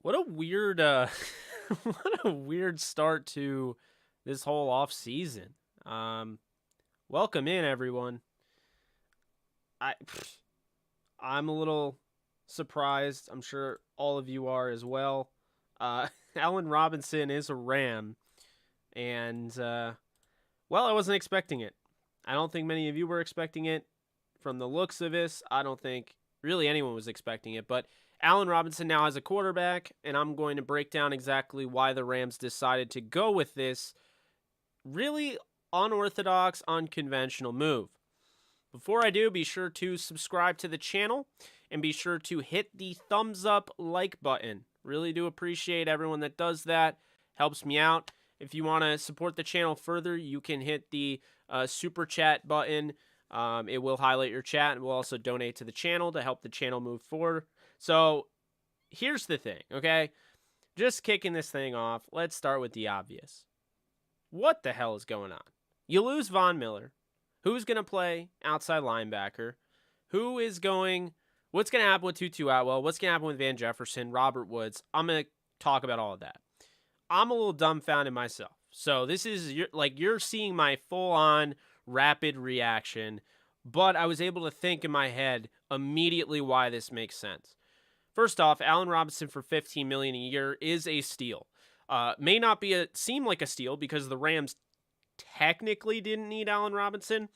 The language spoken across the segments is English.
What a weird what a weird start to this whole off season. Um Welcome in everyone. I I'm a little surprised. I'm sure all of you are as well. Allen Robinson is a Ram and well, I wasn't expecting it. I don't think many of you were expecting it. From the looks of this, I don't think really anyone was expecting it, but Allen Robinson now has a quarterback, and I'm going to break down exactly why the Rams decided to go with this really unorthodox, unconventional move. Before I do, be sure to subscribe to the channel and be sure to hit the thumbs up like button. Really do appreciate everyone that does that. Helps me out. If you want to support the channel further, you can hit the super chat button. It will highlight your chat and will also donate to the channel to help the channel move forward. So here's the thing, okay? Just kicking this thing off, let's start with the obvious. What the hell is going on? You lose Von Miller. Who's going to play outside linebacker? What's going to happen with Tutu Atwell? What's going to happen with Van Jefferson, Robert Woods? I'm going to talk about all of that. I'm a little dumbfounded myself. So this is, you're seeing my full-on rapid reaction, but I was able to think in my head immediately why this makes sense. First off, Allen Robinson for $15 million a year is a steal. May not seem like a steal because the Rams technically didn't need Allen Robinson,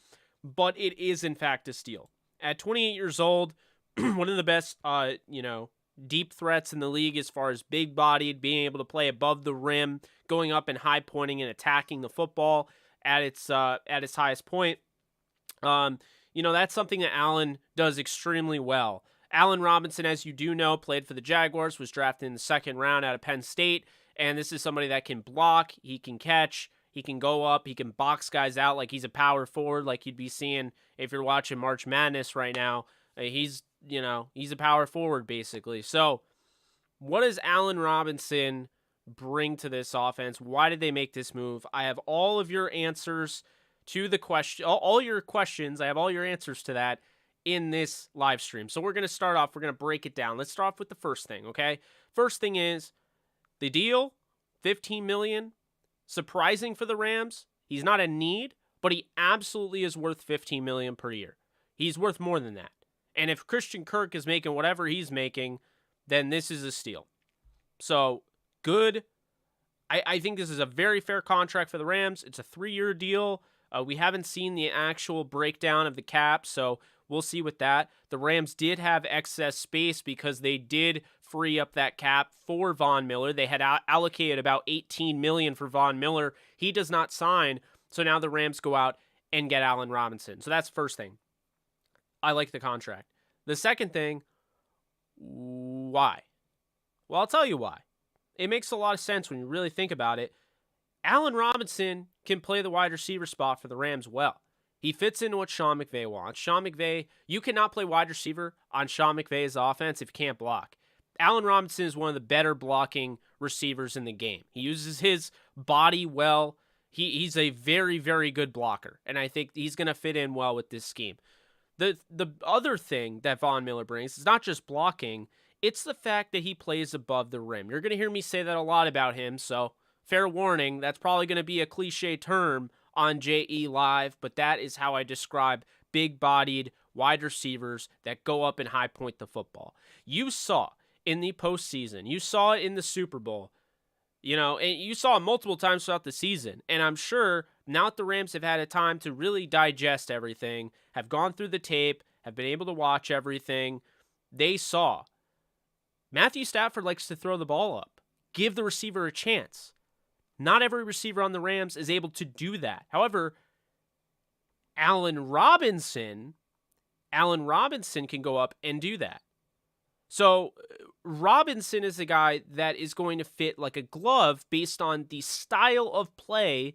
but it is in fact a steal. At 28 years old, one of the best, deep threats in the league as far as big-bodied, being able to play above the rim, going up and high pointing and attacking the football at its highest point. That's something that Allen does extremely well. Allen Robinson, as you do know, played for the Jaguars, was drafted in the second round out of Penn State, and this is somebody that can block, he can catch, he can go up, he can box guys out like he's a power forward, like you'd be seeing if you're watching March Madness right now. He's a power forward basically. So what does Allen Robinson bring to this offense? Why did they make this move? I have all of your answers to the question, all your questions. I have all your answers to that in this live stream. So we're going to start off. We're going to break it down. Let's start off with the first thing, okay? First thing is the deal, $15 million. Surprising for the Rams. He's not a need, but he absolutely is worth $15 million per year. He's worth more than that. And if Christian Kirk is making whatever he's making, then this is a steal. So, good. I think this is a very fair contract for the Rams. It's a 3-year deal. We haven't seen the actual breakdown of the cap, so we'll see with that. The Rams did have excess space because they did free up that cap for Von Miller. They had allocated about $18 million for Von Miller. He does not sign, so now the Rams go out and get Allen Robinson. So that's the first thing. I like the contract. The second thing, why? Well, I'll tell you why. It makes a lot of sense when you really think about it. Allen Robinson can play the wide receiver spot for the Rams well. He fits into what Sean McVay wants. Sean McVay, you cannot play wide receiver on Sean McVay's offense if you can't block. Allen Robinson is one of the better blocking receivers in the game. He uses his body well. He's a very, very good blocker, and I think he's going to fit in well with this scheme. The other thing that Von Miller brings is not just blocking, it's the fact that he plays above the rim. You're going to hear me say that a lot about him, so fair warning, that's probably going to be a cliche term on JE Live, but that is how I describe big-bodied wide receivers that go up and high point the football. You saw in the postseason, you saw it in the Super Bowl, and you saw it multiple times throughout the season, and I'm sure now that the Rams have had a time to really digest everything, have gone through the tape, have been able to watch everything, they saw Matthew Stafford likes to throw the ball up, give the receiver a chance. Not every receiver on the Rams is able to do that. However, Allen Robinson can go up and do that. So Robinson is a guy that is going to fit like a glove based on the style of play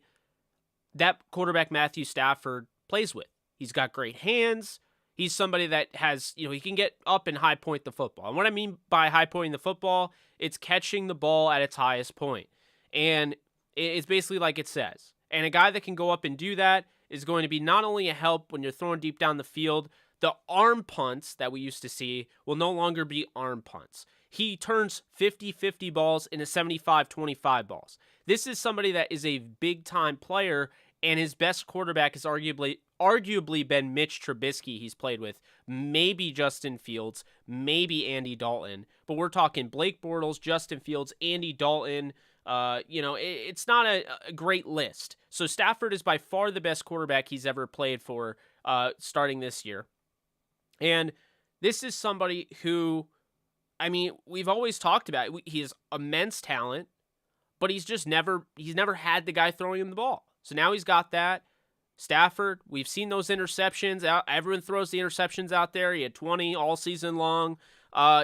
that quarterback Matthew Stafford plays with. He's got great hands. He's somebody that has, he can get up and high point the football. And what I mean by high pointing the football, it's catching the ball at its highest point. And it's basically like it says. And a guy that can go up and do that is going to be not only a help when you're throwing deep down the field, the arm punts that we used to see will no longer be arm punts. he turns 50-50 balls into 75-25 balls. This is somebody that is a big-time player, and his best quarterback has arguably been Mitch Trubisky he's played with. Maybe Justin Fields, maybe Andy Dalton. But we're talking Blake Bortles, Justin Fields, Andy Dalton. It's not a great list. So Stafford is by far the best quarterback he's ever played for starting this year. And this is somebody who, I mean, we've always talked about it. He has immense talent, but he's never had the guy throwing him the ball. So now he's got that. Stafford, we've seen those interceptions. Everyone throws the interceptions out there. He had 20 all season long.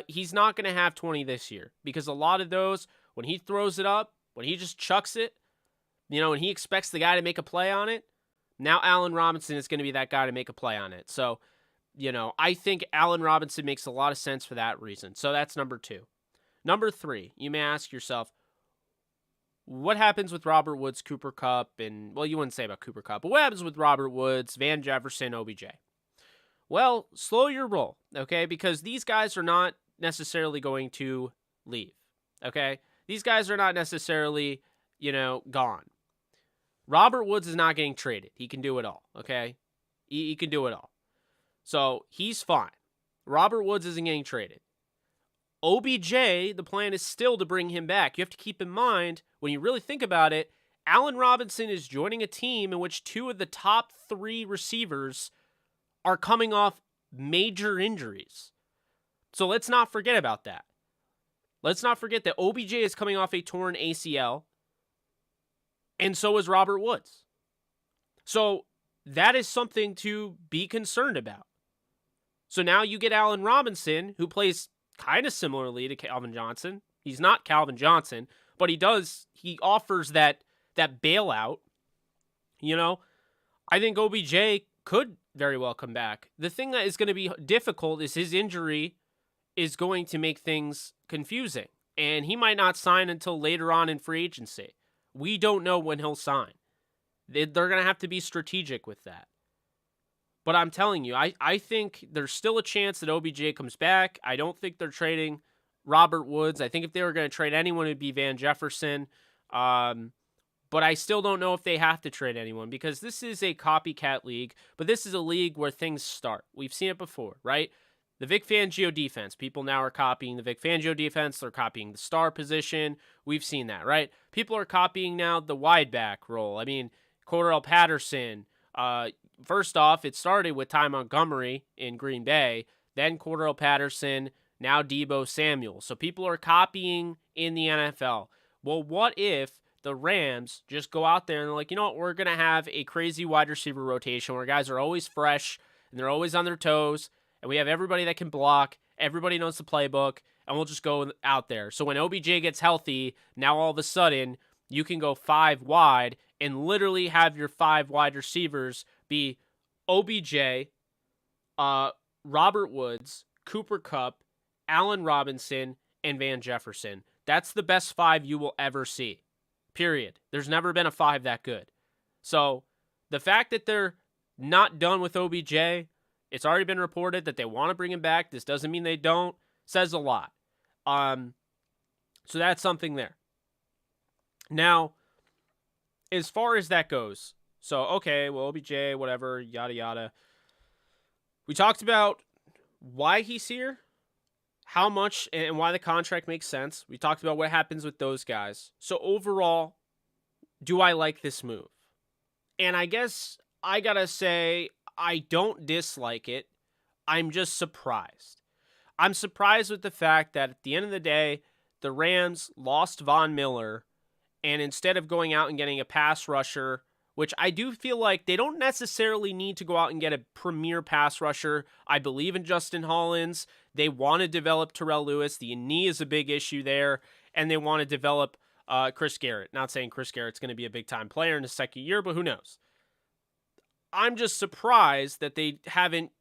He's not going to have 20 this year because a lot of those, when he throws it up, when he just chucks it, and he expects the guy to make a play on it, now Allen Robinson is going to be that guy to make a play on it. So, I think Allen Robinson makes a lot of sense for that reason. So that's number 2. Number 3, you may ask yourself, what happens with Robert Woods, Cooper Kupp, and, well, you wouldn't say about Cooper Kupp, but what happens with Robert Woods, Van Jefferson, OBJ? Well, slow your roll, okay? Because these guys are not necessarily going to leave, okay? These guys are not necessarily, gone. Robert Woods is not getting traded. He can do it all, okay? He can do it all. So he's fine. Robert Woods isn't getting traded. OBJ, the plan is still to bring him back. You have to keep in mind, when you really think about it, Allen Robinson is joining a team in which 2 of the top 3 receivers are coming off major injuries. So let's not forget about that. Let's not forget that OBJ is coming off a torn ACL, and so is Robert Woods. So that is something to be concerned about. So now you get Allen Robinson, who plays kind of similarly to Calvin Johnson. He's not Calvin Johnson, but he offers that bailout. I think OBJ could very well come back. The thing that is going to be difficult is his injury is going to make things confusing, and he might not sign until later on in free agency. We don't know when he'll sign. They're going to have to be strategic with that. But I'm telling you, I think there's still a chance that OBJ comes back. I don't think they're trading Robert Woods. I think if they were going to trade anyone, it would be Van Jefferson. But I still don't know if they have to trade anyone because this is a copycat league, but this is a league where things start. We've seen it before, right? The Vic Fangio defense. People now are copying the Vic Fangio defense. They're copying the star position. We've seen that, right? People are copying now the wide back role. I mean, Cordell Patterson. First off, it started with Ty Montgomery in Green Bay, then Cordell Patterson, now Deebo Samuel. So people are copying in the NFL. Well, what if the Rams just go out there and they're like, you know what, we're going to have a crazy wide receiver rotation where guys are always fresh and they're always on their toes, and we have everybody that can block, everybody knows the playbook, and we'll just go out there. So when OBJ gets healthy, now all of a sudden you can go 5 wide and literally have your 5 wide receivers be OBJ, Robert Woods, Cooper Kupp, Allen Robinson, and Van Jefferson. That's the best 5 you will ever see. Period. There's never been a 5 that good. So the fact that they're not done with OBJ, it's already been reported that they want to bring him back. This doesn't mean they don't. Says a lot. So that's something there. Now, as far as that goes, so, okay, well, OBJ, whatever, yada, yada. We talked about why he's here, how much, and why the contract makes sense. We talked about what happens with those guys. So, overall, do I like this move? And I guess I gotta say, I don't dislike it. I'm just surprised. I'm surprised with the fact that at the end of the day, the Rams lost Von Miller, and instead of going out and getting a pass rusher, which I do feel like they don't necessarily need to go out and get a premier pass rusher. I believe in Justin Hollins. They want to develop Terrell Lewis. The knee is a big issue there, and they want to develop Chris Garrett. Not saying Chris Garrett's going to be a big-time player in his second year, but who knows? I'm just surprised that they haven't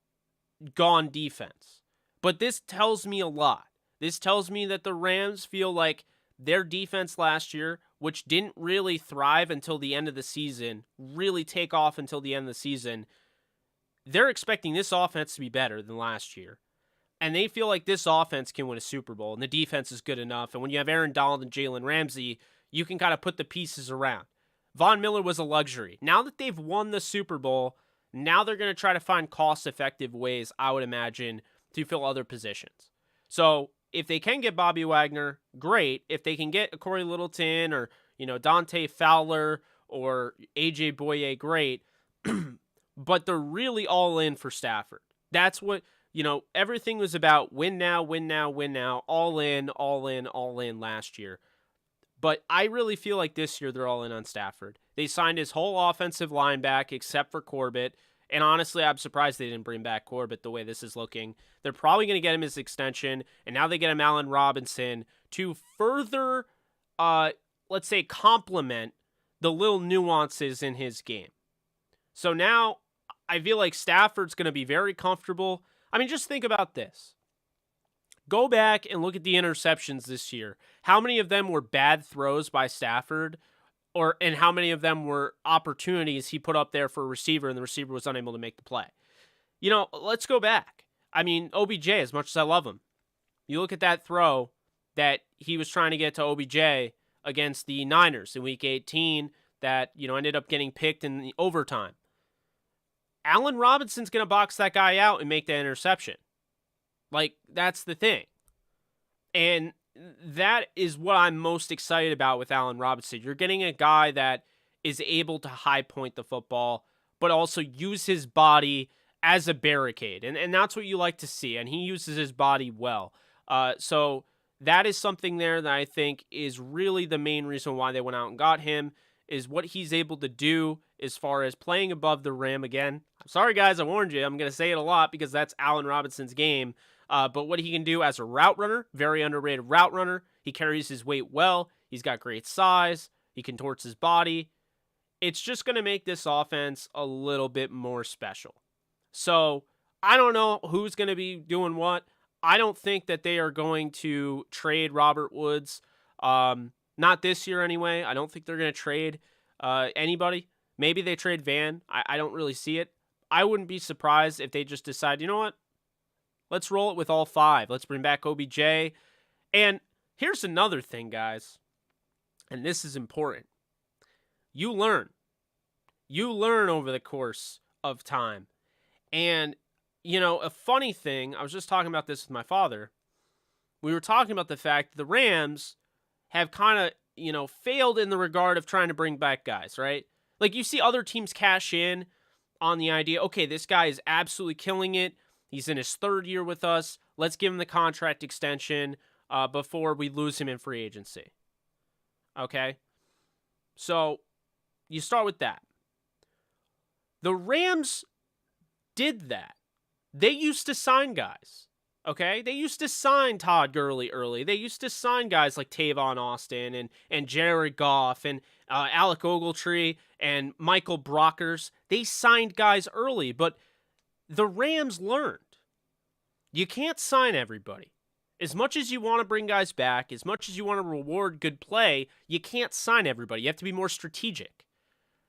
gone defense. But this tells me a lot. This tells me that the Rams feel like their defense last year, which didn't really thrive until the end of the season, really take off until the end of the season, they're expecting this offense to be better than last year. and they feel like this offense can win a Super Bowl, and the defense is good enough. And when you have Aaron Donald and Jalen Ramsey, you can kind of put the pieces around. Von Miller was a luxury. Now that they've won the Super Bowl, now they're going to try to find cost-effective ways, I would imagine, to fill other positions. So if they can get Bobby Wagner, great. If they can get a Corey Littleton or, Dante Fowler or AJ Boye, great. But they're really all in for Stafford. That's what, everything was about win now, win now, win now, all in, all in, all in last year. But I really feel like this year they're all in on Stafford. They signed his whole offensive line back except for Corbett. And honestly, I'm surprised they didn't bring back Corbett the way this is looking. They're probably going to get him his extension. And now they get him Allen Robinson to further, let's say, complement the little nuances in his game. So now I feel like Stafford's going to be very comfortable. I mean, just think about this. Go back and look at the interceptions this year. How many of them were bad throws by Stafford, and how many of them were opportunities he put up there for a receiver and the receiver was unable to make the play? Let's go back. I mean, OBJ, as much as I love him, you look at that throw that he was trying to get to OBJ against the Niners in Week 18 that, ended up getting picked in the overtime. Allen Robinson's going to box that guy out and make that interception. Like, that's the thing. And that is what I'm most excited about with Allen Robinson. You're getting a guy that is able to high point the football, but also use his body as a barricade. And that's what you like to see. And he uses his body well. So that is something there that I think is really the main reason why they went out and got him, is what he's able to do as far as playing above the rim again. I'm sorry, guys, I warned you. I'm going to say it a lot because that's Allen Robinson's game. But what he can do as a route runner, very underrated route runner. He carries his weight well. He's got great size. He contorts his body. It's just going to make this offense a little bit more special. So I don't know who's going to be doing what. I don't think that they are going to trade Robert Woods. Not this year anyway. I don't think they're going to trade anybody. Maybe they trade Van. I don't really see it. I wouldn't be surprised if they just decide, you know what? Let's roll it with all five. Let's bring back OBJ. And here's another thing, guys. And this is important. You learn. You learn over the course of time. And, a funny thing, I was just talking about this with my father. We were talking about the fact that the Rams have kind of, failed in the regard of trying to bring back guys, right? Like, you see other teams cash in on the idea, okay, this guy is absolutely killing it. He's in his third year with us. Let's give him the contract extension before we lose him in free agency. Okay? So, you start with that. The Rams did that. They used to sign guys. Okay? They used to sign Todd Gurley early. They used to sign guys like Tavon Austin and Jared Goff and Alec Ogletree and Michael Brockers. They signed guys early, but the Rams learned. You can't sign everybody. As much as you want to bring guys back, as much as you want to reward good play, you can't sign everybody. You have to be more strategic.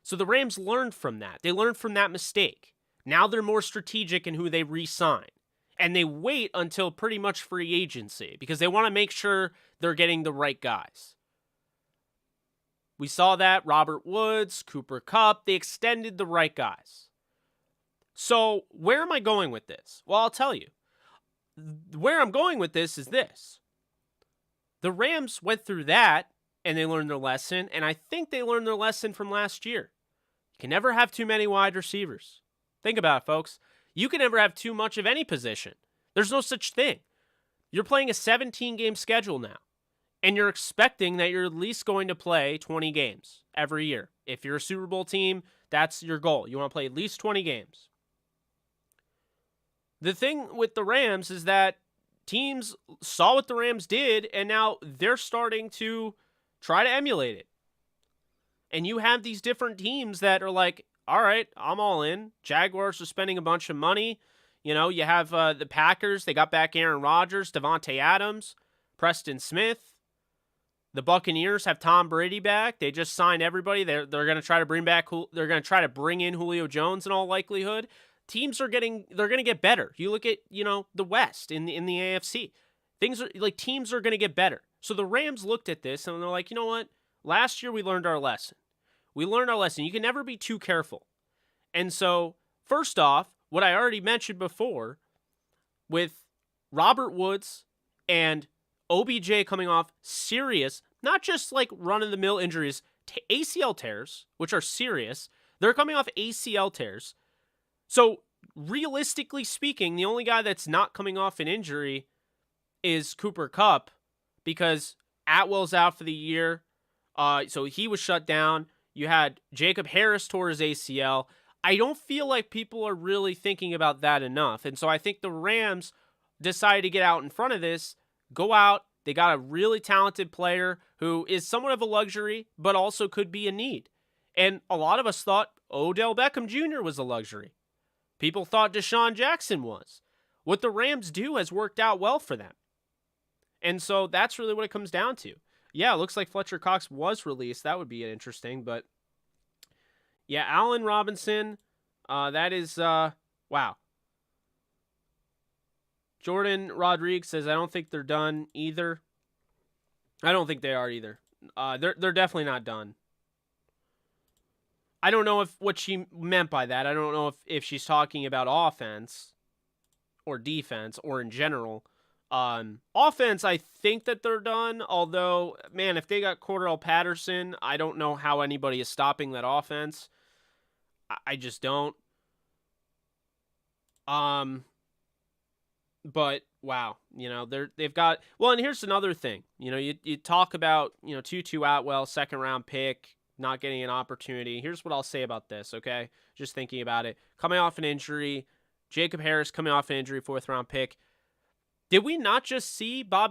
So the Rams learned from that. They learned from that mistake. Now they're more strategic in who they re-sign. And they wait until pretty much free agency because they want to make sure they're getting the right guys. We saw that. Robert Woods, Cooper Kupp, they extended the right guys. So where am I going with this? Well, I'll tell you. Where I'm going with this is this. The Rams went through that and they learned their lesson, and I think they learned their lesson from last year. You can never have too many wide receivers. Think about it, folks. You can never have too much of any position. There's no such thing. You're playing a 17-game schedule now, and you're expecting that you're at least going to play 20 games every year. If you're a Super Bowl team, that's your goal. You want to play at least 20 games. The thing with the Rams is that teams saw what the Rams did, and now they're starting to try to emulate it. And you have these different teams that are like, all right, I'm all in. Jaguars are spending a bunch of money. You have the Packers. They got back Aaron Rodgers, Devontae Adams, Preston Smith. The Buccaneers have Tom Brady back. They just signed everybody. They're going to try to bring back. They're going to try to bring in Julio Jones in all likelihood. teams they're going to get better. You look at, the West in the AFC. Things are like teams are going to get better. So the Rams looked at this and they're like, you know what? Last year we learned our lesson. You can never be too careful. And so, first off, what I already mentioned before with Robert Woods and OBJ coming off serious, not just like run-of-the-mill injuries, ACL tears, which are serious. They're coming off ACL tears. So, realistically speaking, the only guy that's not coming off an injury is Cooper Kupp, because Atwell's out for the year. So he was shut down. You had Jacob Harris tore his ACL. I don't feel like people are really thinking about that enough. And so I think the Rams decided to get out in front of this, go out. They got a really talented player who is somewhat of a luxury, but also could be a need. And a lot of us thought Odell Beckham Jr. was a luxury. People thought Deshaun Jackson was. What the Rams do has worked out well for them. And so that's really what it comes down to. Yeah, it looks like Fletcher Cox was released. That would be interesting. But yeah, Allen Robinson, that is, wow. Jordan Rodriguez says, I don't think they're done either. I don't think they are either. They're definitely not done. I don't know what she meant by that. I don't know if she's talking about offense or defense or in general. Offense, I think that they're done. Although, man, if they got Cordell Patterson, I don't know how anybody is stopping that offense. I just don't. But wow, they've got, well, and here's another thing. You talk about, Tutu Atwell, second round pick, not getting an opportunity. Here's what I'll say about this, okay? Just thinking about it. Coming off an injury, Jacob Harris coming off an injury, fourth round pick. Did we not just see Did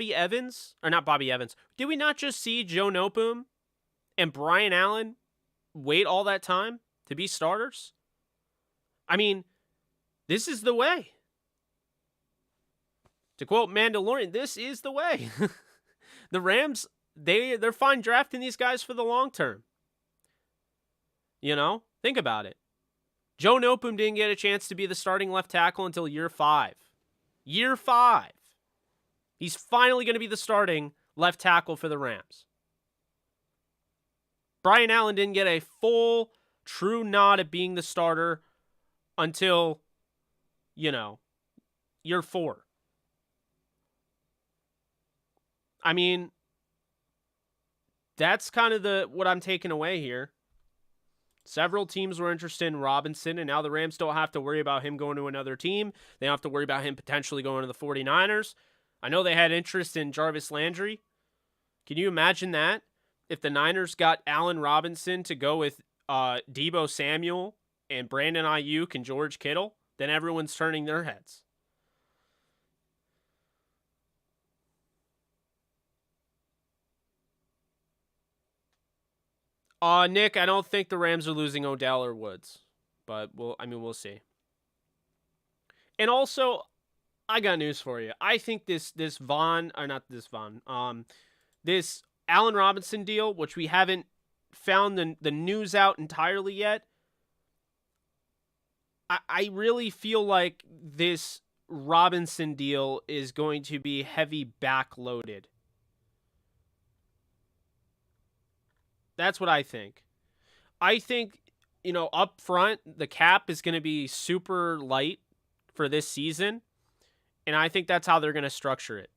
we not just see Joe Noteboom and Brian Allen wait all that time to be starters? I mean, this is the way. To quote Mandalorian, this is the way. The Rams, they're fine drafting these guys for the long term. Think about it. Joe Noteboom didn't get a chance to be the starting left tackle until year 5. Year 5. He's finally going to be the starting left tackle for the Rams. Brian Allen didn't get a full, true nod at being the starter until, year 4. I mean, that's kind of what I'm taking away here. Several teams were interested in Robinson, and now the Rams don't have to worry about him going to another team. They don't have to worry about him potentially going to the 49ers. I know they had interest in Jarvis Landry. Can you imagine that? If the Niners got Allen Robinson to go with Deebo Samuel and Brandon Ayuk and George Kittle, then everyone's turning their heads. Nick, I don't think the Rams are losing Odell or Woods, but we'll see. And also, I got news for you. I think this Allen Robinson deal, which we haven't found the news out entirely yet, I really feel like this Robinson deal is going to be heavy backloaded. That's what I think. I think, up front, the cap is going to be super light for this season. And I think that's how they're going to structure it.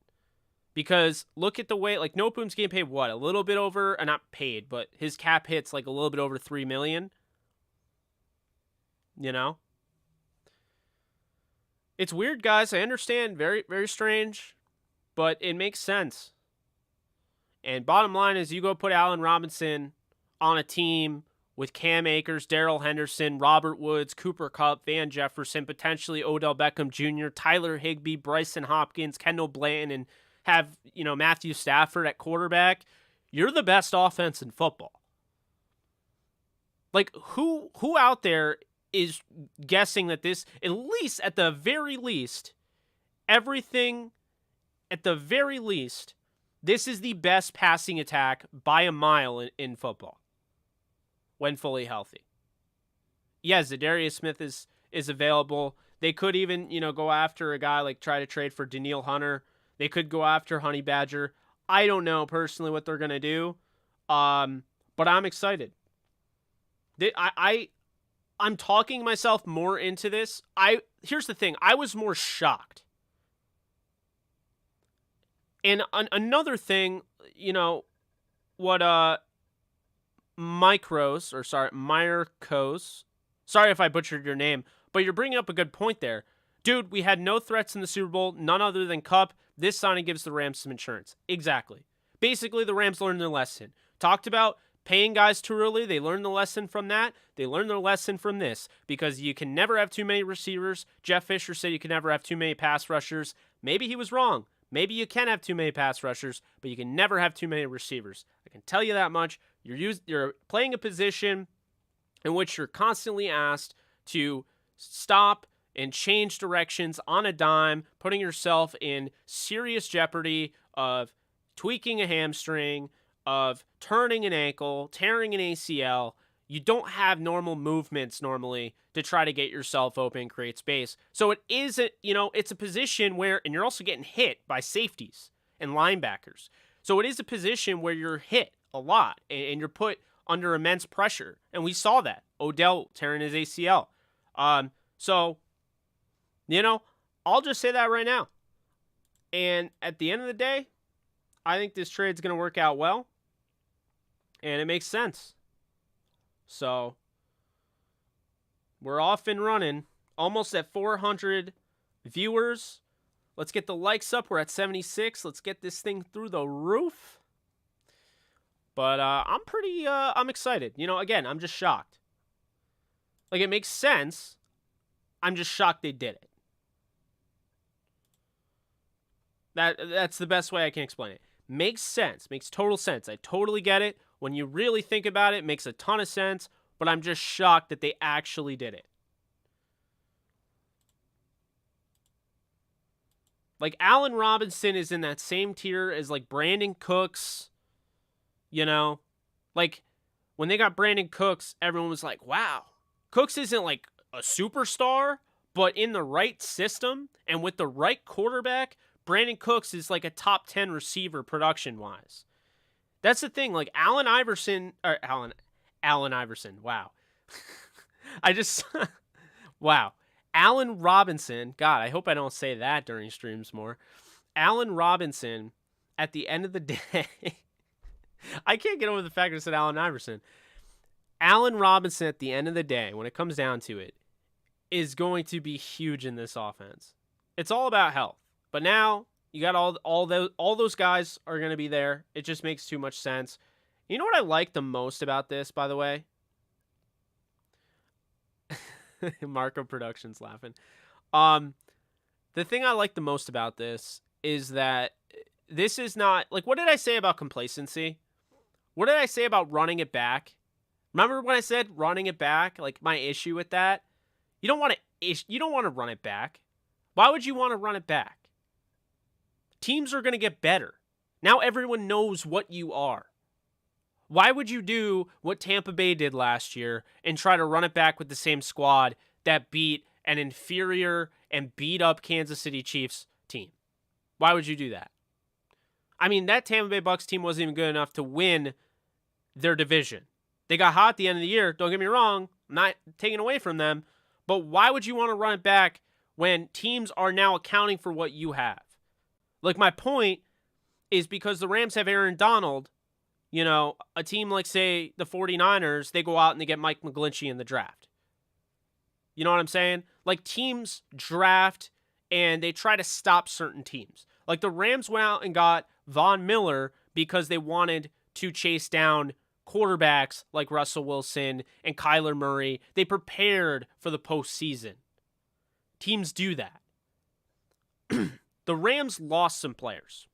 Because look at the way, Noteboom's getting paid what? A little bit over, not paid, but his cap hits a little bit over $3 million. It's weird, guys. I understand. Very, very strange. But it makes sense. And bottom line is you go put Allen Robinson on a team with Cam Akers, Darrell Henderson, Robert Woods, Cooper Kupp, Van Jefferson, potentially Odell Beckham Jr., Tyler Higbee, Bryson Hopkins, Kendall Blanton, and have, Matthew Stafford at quarterback. You're the best offense in football. Who out there is guessing that this, at the very least, this is the best passing attack by a mile in football when fully healthy. Yeah, Zadarius Smith is is available. They could even, go after a guy like try to trade for Daniil Hunter. They could go after Honey Badger. I don't know personally what they're going to do. But I'm excited. I'm talking myself more into this. Here's the thing. I was more shocked. And another thing, what Myrkos, sorry if I butchered your name, but you're bringing up a good point there. Dude, we had no threats in the Super Bowl, none other than Kupp. This signing gives the Rams some insurance. Exactly. Basically, the Rams learned their lesson. Talked about paying guys too early. They learned the lesson from that. They learned their lesson from this because you can never have too many receivers. Jeff Fisher said you can never have too many pass rushers. Maybe he was wrong. Maybe you can have too many pass rushers, but you can never have too many receivers. I can tell you that much. You're playing a position in which you're constantly asked to stop and change directions on a dime, putting yourself in serious jeopardy of tweaking a hamstring, of turning an ankle, tearing an ACL. You don't have normal movements normally to try to get yourself open and create space. So it isn't, it's a position where, and you're also getting hit by safeties and linebackers. So it is a position where you're hit a lot and you're put under immense pressure. And we saw that. Odell tearing his ACL. So, I'll just say that right now. And at the end of the day, I think this trade's going to work out well. And it makes sense. So, we're off and running. Almost at 400 viewers. Let's get the likes up. We're at 76. Let's get this thing through the roof. But I'm excited. Again, I'm just shocked. Like, it makes sense. I'm just shocked they did it. That's the best way I can explain it. Makes sense. Makes total sense. I totally get it. When you really think about it, it makes a ton of sense. But I'm just shocked that they actually did it. Like, Allen Robinson is in that same tier as, like, Brandon Cooks. Like, when they got Brandon Cooks, everyone was like, wow. Cooks isn't, like, a superstar, but in the right system and with the right quarterback, Brandon Cooks is like a top 10 receiver production-wise. That's the thing. Like, Allen Iverson. Wow. Wow. Allen Robinson. God, I hope I don't say that during streams more. Allen Robinson, at the end of the day, I can't get over the fact that I said Allen Iverson. Allen Robinson, at the end of the day, when it comes down to it, is going to be huge in this offense. It's all about health. But now you got all those guys are going to be there. It just makes too much sense. You know what I like the most about this, by the way? Marco Productions laughing. The thing I like the most about this is that this is not, like, what did I say about complacency? What did I say about running it back? Remember when I said running it back? Like, my issue with that? You don't want to run it back. Why would you want to run it back? Teams are going to get better. Now everyone knows what you are. Why would you do what Tampa Bay did last year and try to run it back with the same squad that beat an inferior and beat up Kansas City Chiefs team? Why would you do that? I mean, that Tampa Bay Bucs team wasn't even good enough to win their division. They got hot at the end of the year. Don't get me wrong. I'm not taking away from them. But why would you want to run it back when teams are now accounting for what you have? Like, my point is because the Rams have Aaron Donald, a team like, say, the 49ers, they go out and they get Mike McGlinchey in the draft. You know what I'm saying? Like, teams draft and they try to stop certain teams. Like, the Rams went out and got Von Miller because they wanted to chase down quarterbacks like Russell Wilson and Kyler Murray. They prepared for the postseason. Teams do that. The Rams lost some players.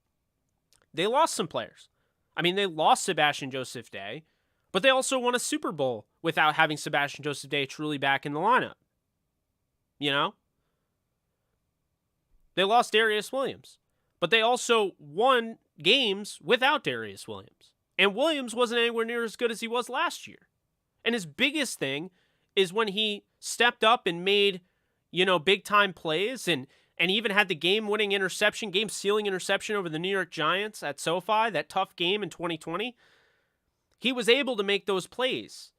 They lost some players. I mean, they lost Sebastian Joseph Day, but they also won a Super Bowl without having Sebastian Joseph Day truly back in the lineup. They lost Darius Williams, but they also won games without Darius Williams. And Williams wasn't anywhere near as good as he was last year. And his biggest thing is when he stepped up and made big time plays and even had the game-winning interception, game-sealing interception over the New York Giants at SoFi, that tough game in 2020. He was able to make those plays,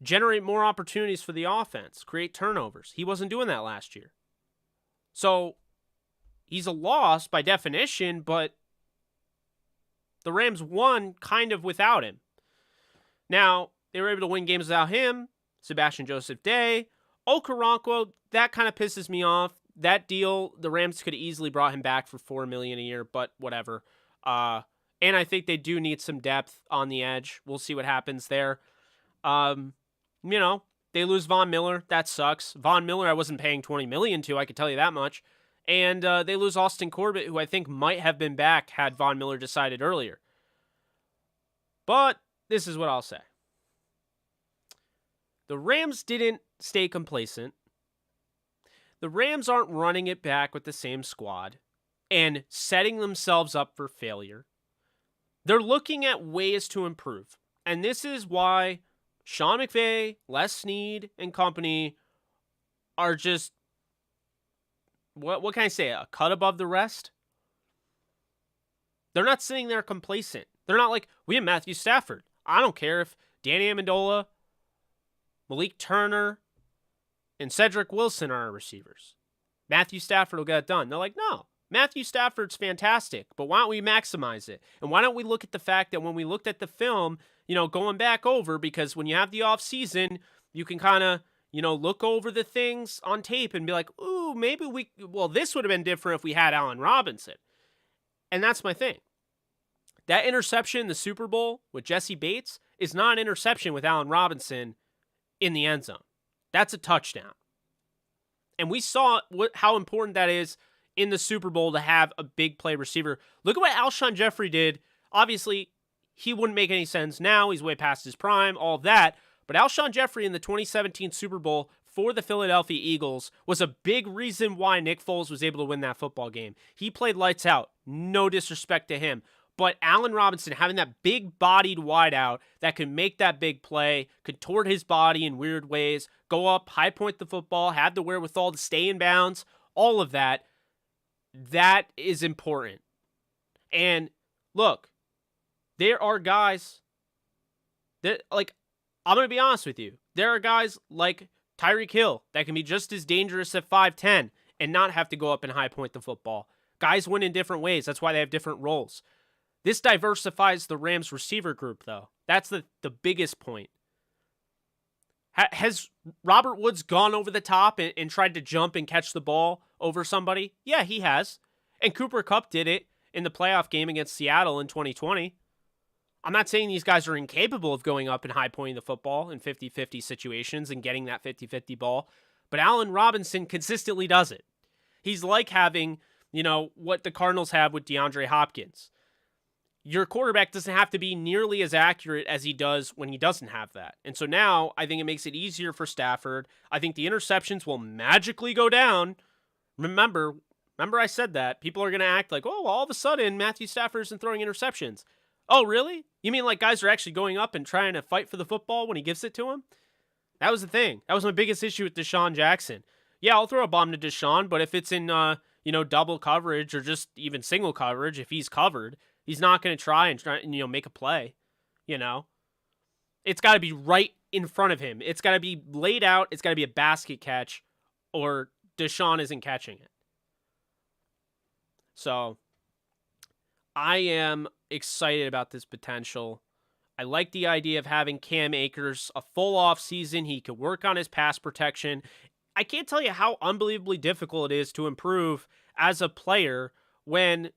generate more opportunities for the offense, create turnovers. He wasn't doing that last year. So he's a loss by definition, but the Rams won kind of without him. Now, they were able to win games without him. Sebastian Joseph Day. Okoronkwo, that kind of pisses me off. That deal, the Rams could have easily brought him back for $4 million a year, but whatever. And I think they do need some depth on the edge. We'll see what happens there. They lose Von Miller. That sucks. Von Miller, I wasn't paying $20 million to, I could tell you that much. And they lose Austin Corbett, who I think might have been back had Von Miller decided earlier. But this is what I'll say. The Rams didn't stay complacent. The Rams aren't running it back with the same squad and setting themselves up for failure. They're looking at ways to improve. And this is why Sean McVay, Les Snead, and company are just, what can I say, a cut above the rest? They're not sitting there complacent. They're not like, we have Matthew Stafford. I don't care if Danny Amendola, Malik Turner, and Cedric Wilson are our receivers. Matthew Stafford will get it done. They're like, no, Matthew Stafford's fantastic, but why don't we maximize it? And why don't we look at the fact that when we looked at the film, going back over, because when you have the off season, you can kind of, look over the things on tape and be like, ooh, maybe this would have been different if we had Allen Robinson. And that's my thing. That interception in the Super Bowl with Jesse Bates is not an interception with Allen Robinson in the end zone. That's a touchdown. And we saw how important that is in the Super Bowl to have a big play receiver. Look at what Alshon Jeffrey did. Obviously, he wouldn't make any sense now. He's way past his prime, all of that. But Alshon Jeffrey in the 2017 Super Bowl for the Philadelphia Eagles was a big reason why Nick Foles was able to win that football game. He played lights out. No disrespect to him. But Allen Robinson having that big-bodied wideout that can make that big play, contort his body in weird ways, go up, high point the football, have the wherewithal to stay in bounds, all of that, that is important. And look, there are guys that, I'm going to be honest with you. There are guys like Tyreek Hill that can be just as dangerous at 5'10" and not have to go up and high point the football. Guys win in different ways. That's why they have different roles. This diversifies the Rams receiver group, though. That's the biggest point. Has Robert Woods gone over the top and tried to jump and catch the ball over somebody? Yeah, he has. And Cooper Kupp did it in the playoff game against Seattle in 2020. I'm not saying these guys are incapable of going up and high pointing the football in 50-50 situations and getting that 50-50 ball, but Allen Robinson consistently does it. He's like having, what the Cardinals have with DeAndre Hopkins. Your quarterback doesn't have to be nearly as accurate as he does when he doesn't have that. And so now I think it makes it easier for Stafford. I think the interceptions will magically go down. Remember I said that. People are going to act like, oh, all of a sudden Matthew Stafford isn't throwing interceptions. Oh, really? You mean like guys are actually going up and trying to fight for the football when he gives it to him? That was the thing. That was my biggest issue with Deshaun Jackson. Yeah, I'll throw a bomb to Deshaun, but if it's in, double coverage or just even single coverage, if he's covered, he's not going to try and make a play. It's got to be right in front of him. It's got to be laid out. It's got to be a basket catch, or Deshaun isn't catching it. So I am excited about this potential. I like the idea of having Cam Akers a full off season. He could work on his pass protection. I can't tell you how unbelievably difficult it is to improve as a player when,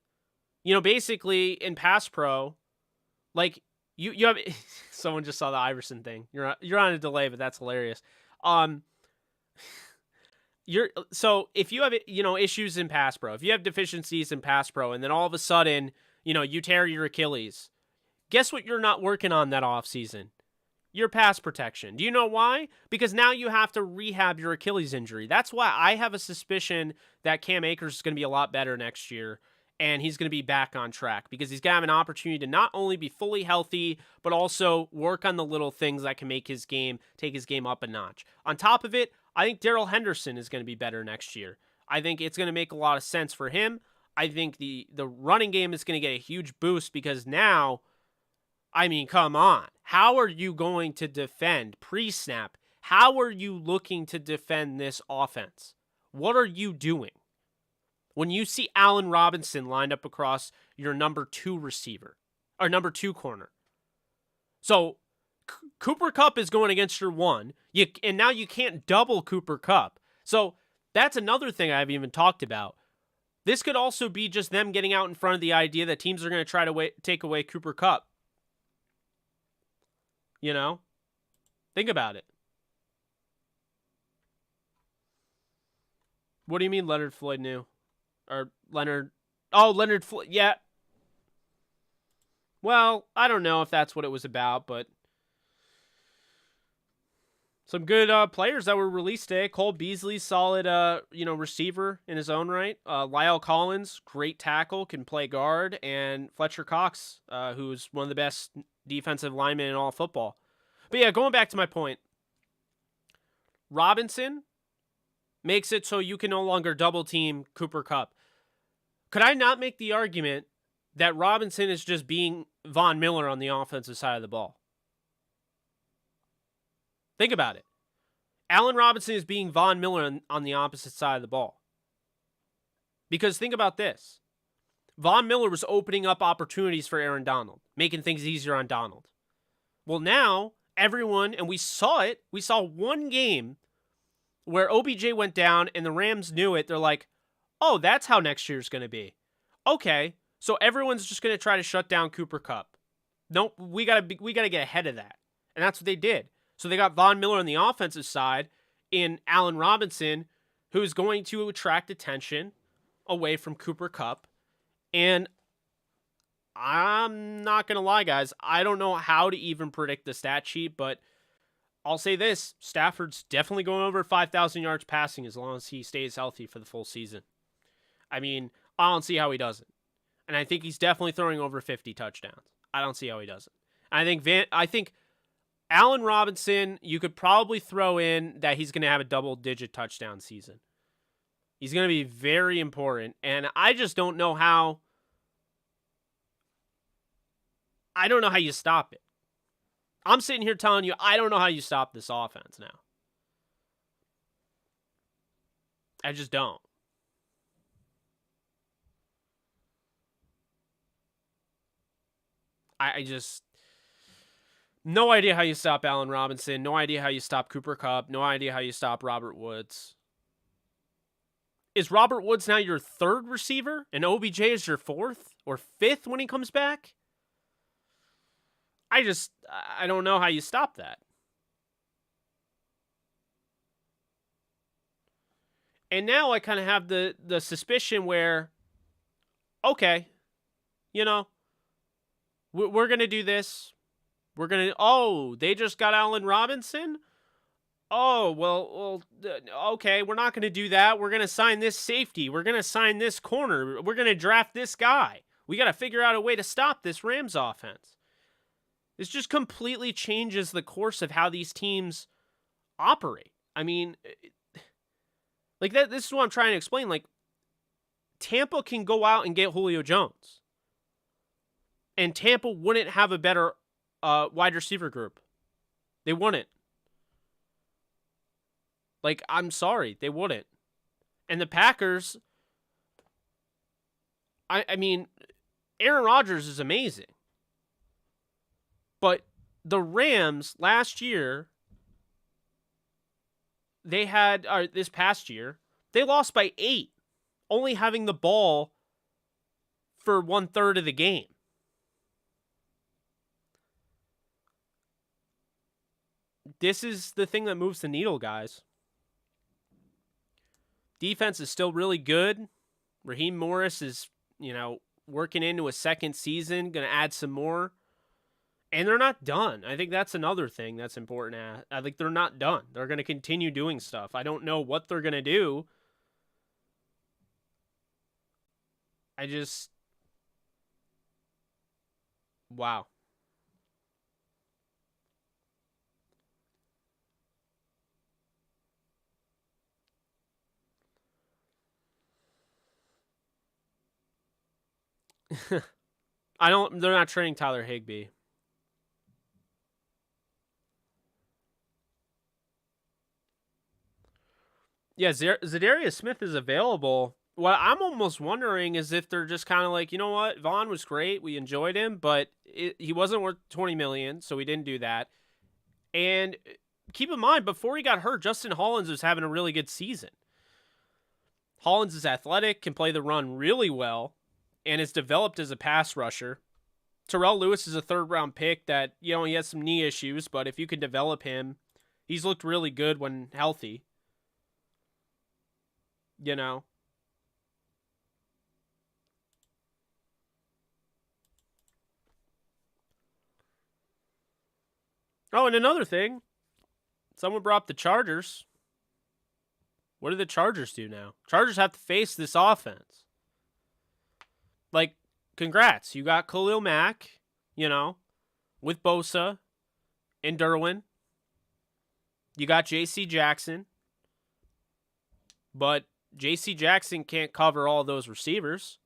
basically in pass pro, you have someone just saw the Iverson thing. You're on a delay, but that's hilarious. So if you have issues in pass pro, if you have deficiencies in pass pro, and then all of a sudden you tear your Achilles, guess what you're not working on that off season? Your pass protection. Do you know why? Because now you have to rehab your Achilles injury. That's why I have a suspicion that Cam Akers is going to be a lot better next year. and he's going to be back on track because he's going to have an opportunity to not only be fully healthy, but also work on the little things that can make his game, take his game up a notch. On top of it, I think Darrell Henderson is going to be better next year. I think it's going to make a lot of sense for him. I think the running game is going to get a huge boost because now, I mean, come on. How are you going to defend pre-snap? How are you looking to defend this offense? What are you doing? When you see Allen Robinson lined up across your number 2 receiver, or number 2 corner. So, Cooper Kupp is going against your 1, and now you can't double Cooper Kupp. So, that's another thing I haven't even talked about. This could also be just them getting out in front of the idea that teams are going to try to take away Cooper Kupp. You know? Think about it. What do you mean Leonard Floyd knew? Or Leonard... Oh, Leonard Floyd... Yeah. Well, I don't know if that's what it was about, but... Some good players that were released today. Cole Beasley, solid receiver in his own right. Lyle Collins, great tackle, can play guard. And Fletcher Cox, who's one of the best defensive linemen in all football. But yeah, going back to my point. Robinson makes it so you can no longer double team Cooper Kupp. Could I not make the argument that Robinson is just being Von Miller on the offensive side of the ball? Think about it. Allen Robinson is being Von Miller on the opposite side of the ball. Because think about this. Von Miller was opening up opportunities for Aaron Donald, making things easier on Donald. Well, now, everyone, and we saw it, we saw one game where OBJ went down and the Rams knew it. They're like, oh, that's how next year's going to be. Okay, so everyone's just going to try to shut down Cooper Kupp. Nope, we got to get ahead of that. And that's what they did. So they got Von Miller on the offensive side in Allen Robinson, who's going to attract attention away from Cooper Kupp. And I'm not going to lie, guys. I don't know how to even predict the stat sheet, but I'll say this. Stafford's definitely going over 5,000 yards passing as long as he stays healthy for the full season. I mean, I don't see how he doesn't. And I think he's definitely throwing over 50 touchdowns. I don't see how he doesn't. I think Allen Robinson, you could probably throw in that he's going to have a double-digit touchdown season. He's going to be very important, and I just don't know how... I don't know how you stop it. I'm sitting here telling you, I don't know how you stop this offense now. I just don't. I just... No idea how you stop Allen Robinson. No idea how you stop Cooper Kupp. No idea how you stop Robert Woods. Is Robert Woods now your 3rd receiver? And OBJ is your 4th or 5th when he comes back? I don't know how you stop that. And now I kind of have the suspicion where, okay, we're going to do this. We're going to, they just got Allen Robinson? Oh, well, okay, we're not going to do that. We're going to sign this safety. We're going to sign this corner. We're going to draft this guy. We got to figure out a way to stop this Rams offense. This just completely changes the course of how these teams operate. I mean, like this is what I'm trying to explain. Like, Tampa can go out and get Julio Jones. And Tampa wouldn't have a better wide receiver group. They wouldn't. Like, I'm sorry, they wouldn't. And the Packers, I mean, Aaron Rodgers is amazing. But the Rams last year, this past year, they lost by 8, only having the ball for 1/3 of the game. This is the thing that moves the needle, guys. Defense is still really good. Raheem Morris is, working into a second season, going to add some more. And they're not done. I think that's another thing that's important. I think they're not done. They're going to continue doing stuff. I don't know what they're going to do. I just Wow. They're not trading Tyler Higbee. Yeah, Zadarius Smith is available. What I'm almost wondering is if they're just kind of like, you know what, Vaughn was great, we enjoyed him, but he wasn't worth $20 million, so we didn't do that. And keep in mind, before he got hurt, Justin Hollins was having a really good season. Hollins is athletic, can play the run really well, and is developed as a pass rusher. Terrell Lewis is a third-round pick that, he has some knee issues, but if you can develop him, he's looked really good when healthy. You know? Oh, and another thing. Someone brought up the Chargers. What do the Chargers do now? Chargers have to face this offense. Like, congrats. You got Khalil Mack, with Bosa and Derwin. You got J.C. Jackson. But J.C. Jackson can't cover all those receivers.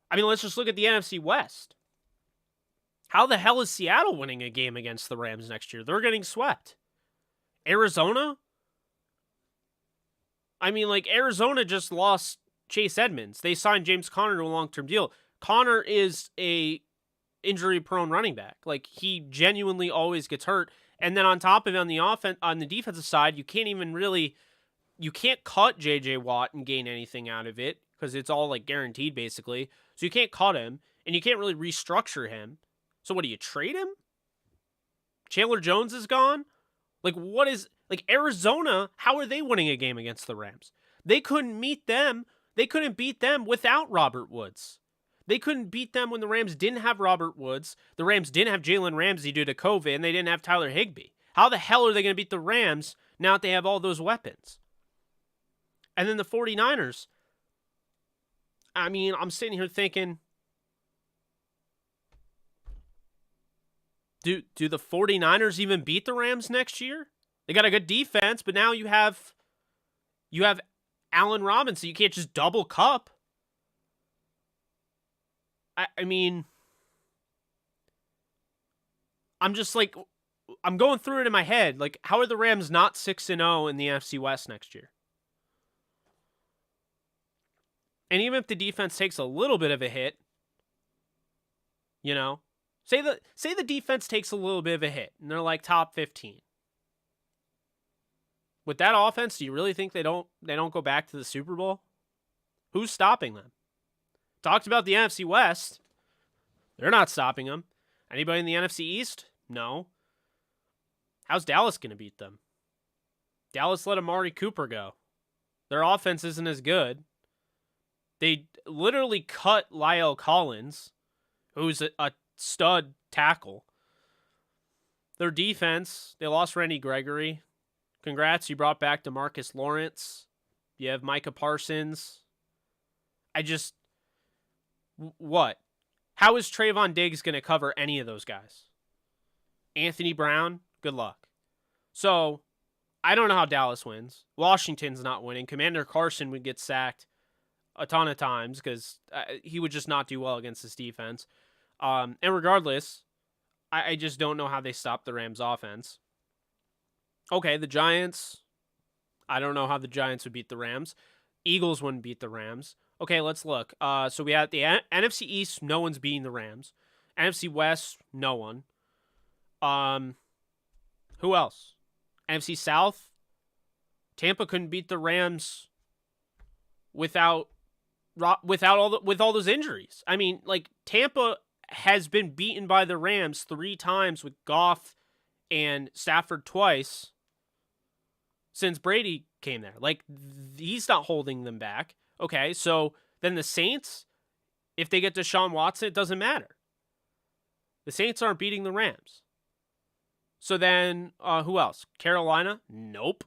I mean, let's just look at the NFC West. How the hell is Seattle winning a game against the Rams next year? They're getting swept. Arizona? I mean, Arizona just lost Chase Edmonds. They signed James Conner to a long-term deal. Conner is a injury-prone running back. He genuinely always gets hurt. And then on top of it, on the defensive side, you can't cut J.J. Watt and gain anything out of it because it's all guaranteed basically. So you can't cut him and you can't really restructure him. So what do you trade him? Chandler Jones is gone? Arizona, how are they winning a game against the Rams? They couldn't beat them without Robert Woods. They couldn't beat them when the Rams didn't have Robert Woods. The Rams didn't have Jalen Ramsey due to COVID, and they didn't have Tyler Higbee. How the hell are they going to beat the Rams now that they have all those weapons? And then the 49ers. I mean, I'm sitting here thinking, do the 49ers even beat the Rams next year? They got a good defense, but now you have Allen Robinson. You can't just double cup. I mean, I'm just I'm going through it in my head. How are the Rams not 6-0 in the NFC West next year? And even if the defense takes a little bit of a hit, say the defense takes a little bit of a hit and they're top 15. With that offense, do you really think they don't go back to the Super Bowl? Who's stopping them? Talked about the NFC West. They're not stopping them. Anybody in the NFC East? No. How's Dallas going to beat them? Dallas let Amari Cooper go. Their offense isn't as good. They literally cut Lyle Collins, who's a stud tackle. Their defense, they lost Randy Gregory. Congrats, you brought back DeMarcus Lawrence. You have Micah Parsons. What? How is Trayvon Diggs going to cover any of those guys? Anthony Brown, good luck. So, I don't know how Dallas wins. Washington's not winning. Commander Carson would get sacked a ton of times because he would just not do well against this defense. And regardless, I just don't know how they stop the Rams offense. Okay, the Giants. I don't know how the Giants would beat the Rams. Eagles wouldn't beat the Rams. Okay, let's look. So we have the NFC East, no one's beating the Rams. NFC West, no one. Who else? NFC South, Tampa couldn't beat the Rams without all those injuries. I mean, Tampa has been beaten by the Rams 3 times with Goff and Stafford twice since Brady came there. He's not holding them back. Okay, so then the Saints, if they get Deshaun Watson, it doesn't matter. The Saints aren't beating the Rams. So then, who else? Carolina? Nope.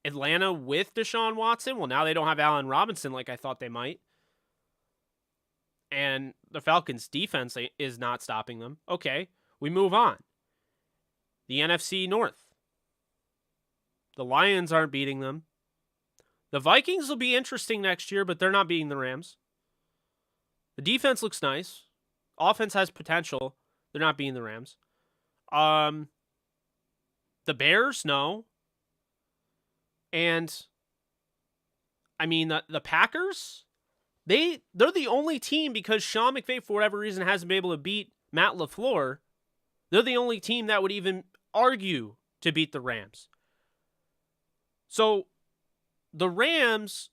Atlanta with Deshaun Watson? Well, now they don't have Allen Robinson like I thought they might. and the Falcons' defense is not stopping them. Okay, we move on. The NFC North. The Lions aren't beating them. The Vikings will be interesting next year, but they're not beating the Rams. The defense looks nice. Offense has potential. They're not beating the Rams. The Bears, no. And, I mean, the Packers, they're the only team, because Sean McVay, for whatever reason, hasn't been able to beat Matt LaFleur. They're the only team that would even argue to beat the Rams. So, the Rams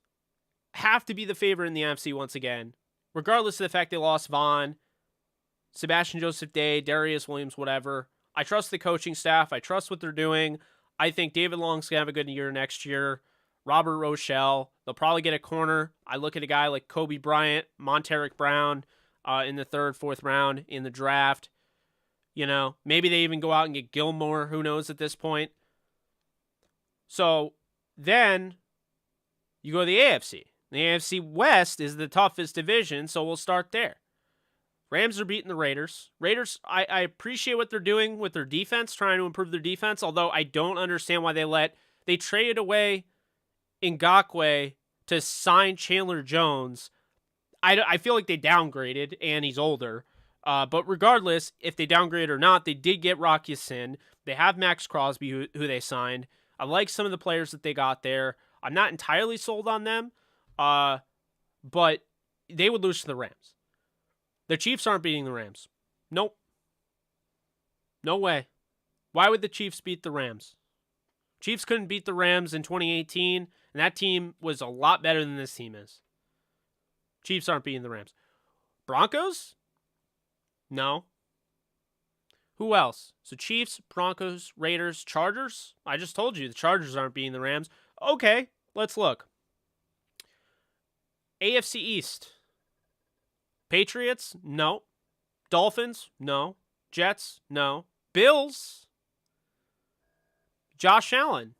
have to be the favorite in the NFC once again, regardless of the fact they lost Vaughn, Sebastian Joseph Day, Darius Williams, whatever. I trust the coaching staff. I trust what they're doing. I think David Long's going to have a good year next year. Robert Rochelle. They'll probably get a corner. I look at a guy like Kobe Bryant, Monteric Brown in the 3rd, 4th round in the draft. You know, maybe they even go out and get Gilmore. Who knows at this point? So then you go to the AFC. The AFC West is the toughest division, so we'll start there. Rams are beating the Raiders. Raiders, I appreciate what they're doing with their defense, trying to improve their defense, although I don't understand why they traded away Ngakoue to sign Chandler Jones. I feel like they downgraded, and he's older. But regardless, if they downgraded or not, they did get Rock Ya-Sin. They have Max Crosby, who they signed. I like some of the players that they got there. I'm not entirely sold on them, but they would lose to the Rams. The Chiefs aren't beating the Rams. Nope. No way. Why would the Chiefs beat the Rams? Chiefs couldn't beat the Rams in 2018, and that team was a lot better than this team is. Chiefs aren't beating the Rams. Broncos? No. Who else? So Chiefs, Broncos, Raiders, Chargers? I just told you the Chargers aren't beating the Rams. Okay, let's look. AFC East. Patriots? No. Dolphins? No. Jets? No. Bills? Josh Allen?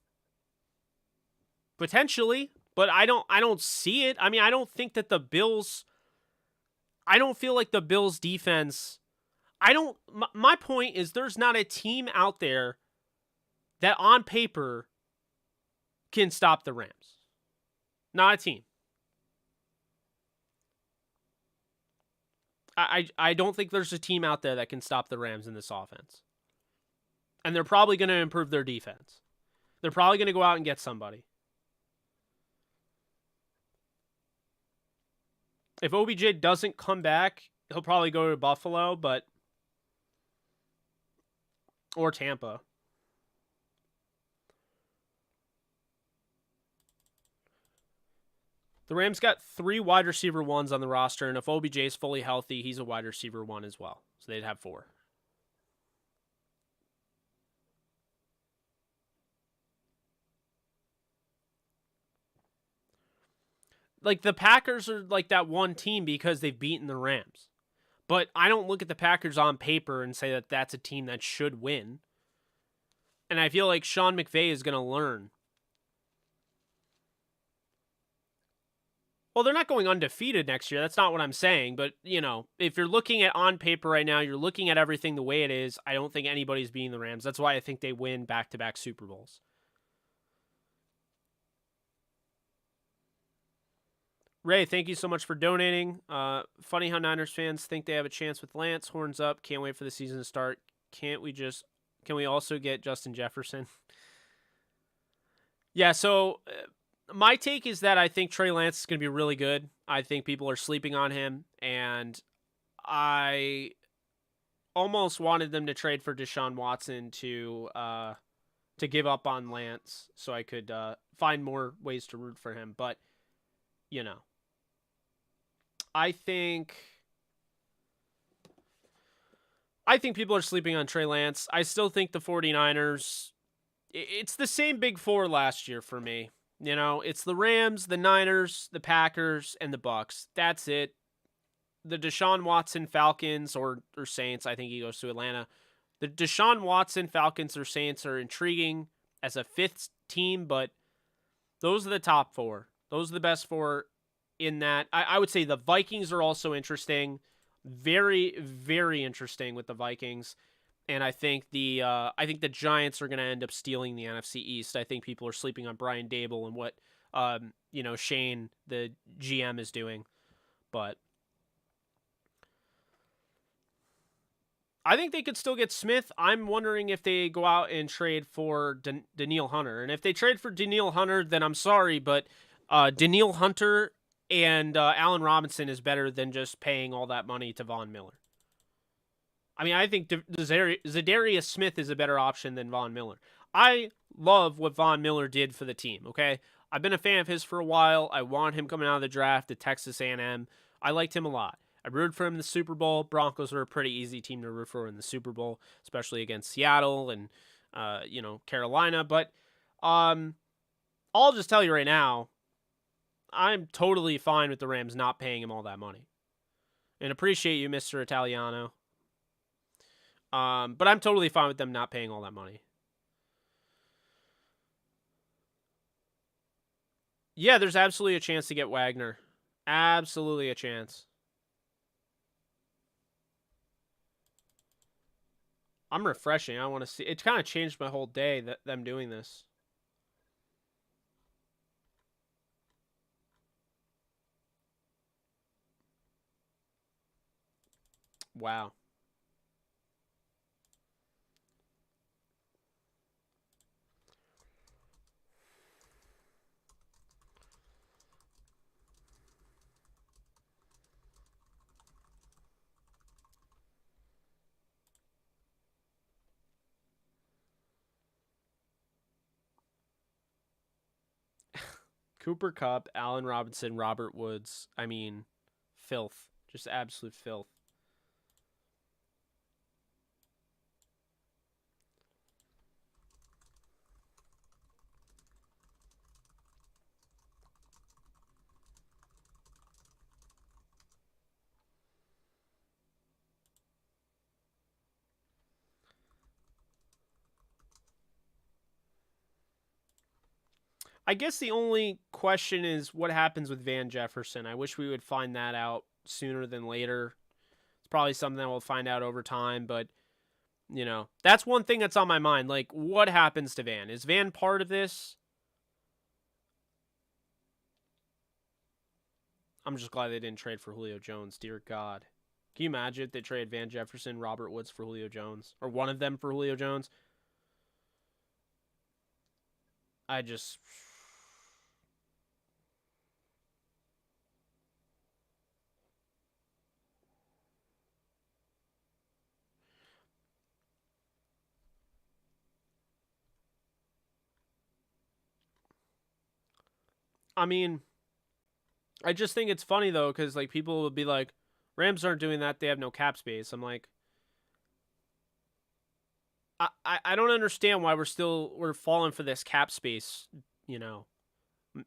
Potentially, but I don't see it. I mean, I don't think that the Bills, I don't feel like the Bills defense, my point is there's not a team out there that on paper can stop the Rams. Not a team. I don't think there's a team out there that can stop the Rams in this offense. And they're probably going to improve their defense. They're probably going to go out and get somebody. If OBJ doesn't come back, he'll probably go to Buffalo, or Tampa. The Rams got 3 wide receiver 1s on the roster, and if OBJ is fully healthy, he's a wide receiver 1 as well. So they'd have 4. Like, the Packers are like that one team because they've beaten the Rams. But I don't look at the Packers on paper and say that that's a team that should win. And I feel like Sean McVay is going to learn. Well, they're not going undefeated next year. That's not what I'm saying. But, you know, if you're looking at on paper right now, you're looking at everything the way it is, I don't think anybody's beating the Rams. That's why I think they win back-to-back Super Bowls. Ray, thank you so much for donating. Funny how Niners fans think they have a chance with Lance. Horns up. Can't wait for the season to start. Can we also get Justin Jefferson? Yeah, so my take is that I think Trey Lance is going to be really good. I think people are sleeping on him, and I almost wanted them to trade for Deshaun Watson to give up on Lance so I could find more ways to root for him. But, you know, I think people are sleeping on Trey Lance. I still think the 49ers, it's the same big four last year for me. You know, it's the Rams, the Niners, the Packers, and the Bucks. That's it. The Deshaun Watson Falcons or Saints, I think he goes to Atlanta. The Deshaun Watson Falcons or Saints are intriguing as a fifth team, but those are the top four. Those are the best four in that. I would say the Vikings are also interesting. Very, very interesting with the Vikings. And I think the Giants are going to end up stealing the NFC East. I think people are sleeping on Brian Dable and what Shane, the GM, is doing. But I think they could still get Smith. I'm wondering if they go out and trade for Danielle Hunter. And if they trade for Danielle Hunter, then I'm sorry, but Danielle Hunter and Allen Robinson is better than just paying all that money to Von Miller. I mean, I think Zadarius Smith is a better option than Von Miller. I love what Von Miller did for the team, okay? I've been a fan of his for a while. I want him coming out of the draft at Texas A&M. I liked him a lot. I rooted for him in the Super Bowl. Broncos were a pretty easy team to root for in the Super Bowl, especially against Seattle and Carolina. But I'll just tell you right now, I'm totally fine with the Rams not paying him all that money. And appreciate you, Mr. Italiano. But I'm totally fine with them not paying all that money. Yeah, there's absolutely a chance to get Wagner. Absolutely a chance. I'm refreshing. I want to see. It kind of changed my whole day, them doing this. Wow. Cooper Kupp, Allen Robinson, Robert Woods. I mean, filth. Just absolute filth. I guess the only question is what happens with Van Jefferson. I wish we would find that out sooner than later. It's probably something that we'll find out over time, but that's one thing that's on my mind. Like, what happens to Van? Is Van part of this? I'm just glad they didn't trade for Julio Jones. Dear God. Can you imagine if they traded Van Jefferson, Robert Woods for Julio Jones? Or one of them for Julio Jones? I just... I mean, I just think it's funny, though, because, like, people will be like, Rams aren't doing that. They have no cap space. I'm like... I don't understand why we're falling for this cap space,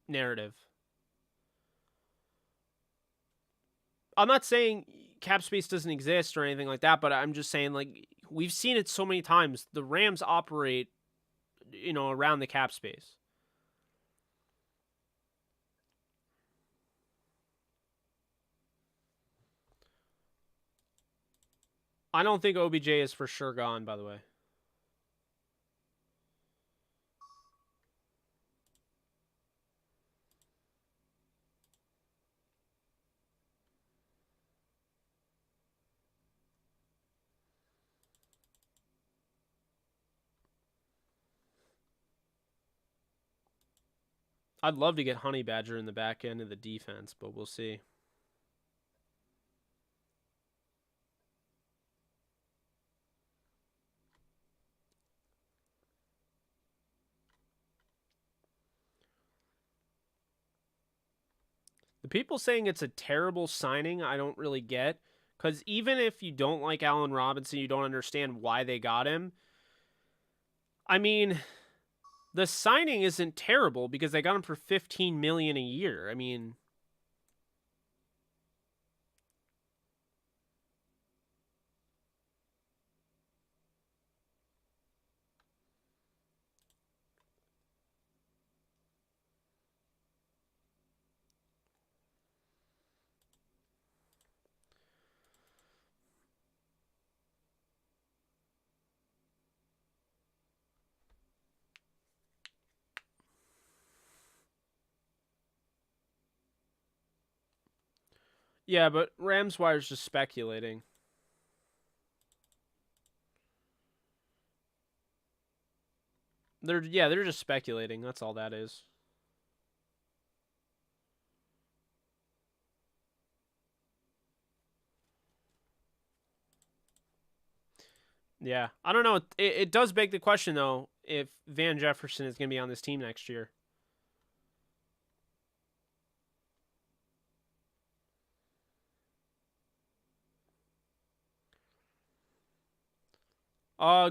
narrative. I'm not saying cap space doesn't exist or anything like that, but I'm just saying, like, we've seen it so many times. The Rams operate, around the cap space. I don't think OBJ is for sure gone, by the way. I'd love to get Honey Badger in the back end of the defense, but we'll see. The people saying it's a terrible signing, I don't really get. Because even if you don't like Allen Robinson, you don't understand why they got him. I mean, the signing isn't terrible because they got him for $15 million a year. I mean, Yeah, but Rams Wire's just speculating. They're just speculating. That's all that is. Yeah, I don't know. It does beg the question though if Van Jefferson is going to be on this team next year.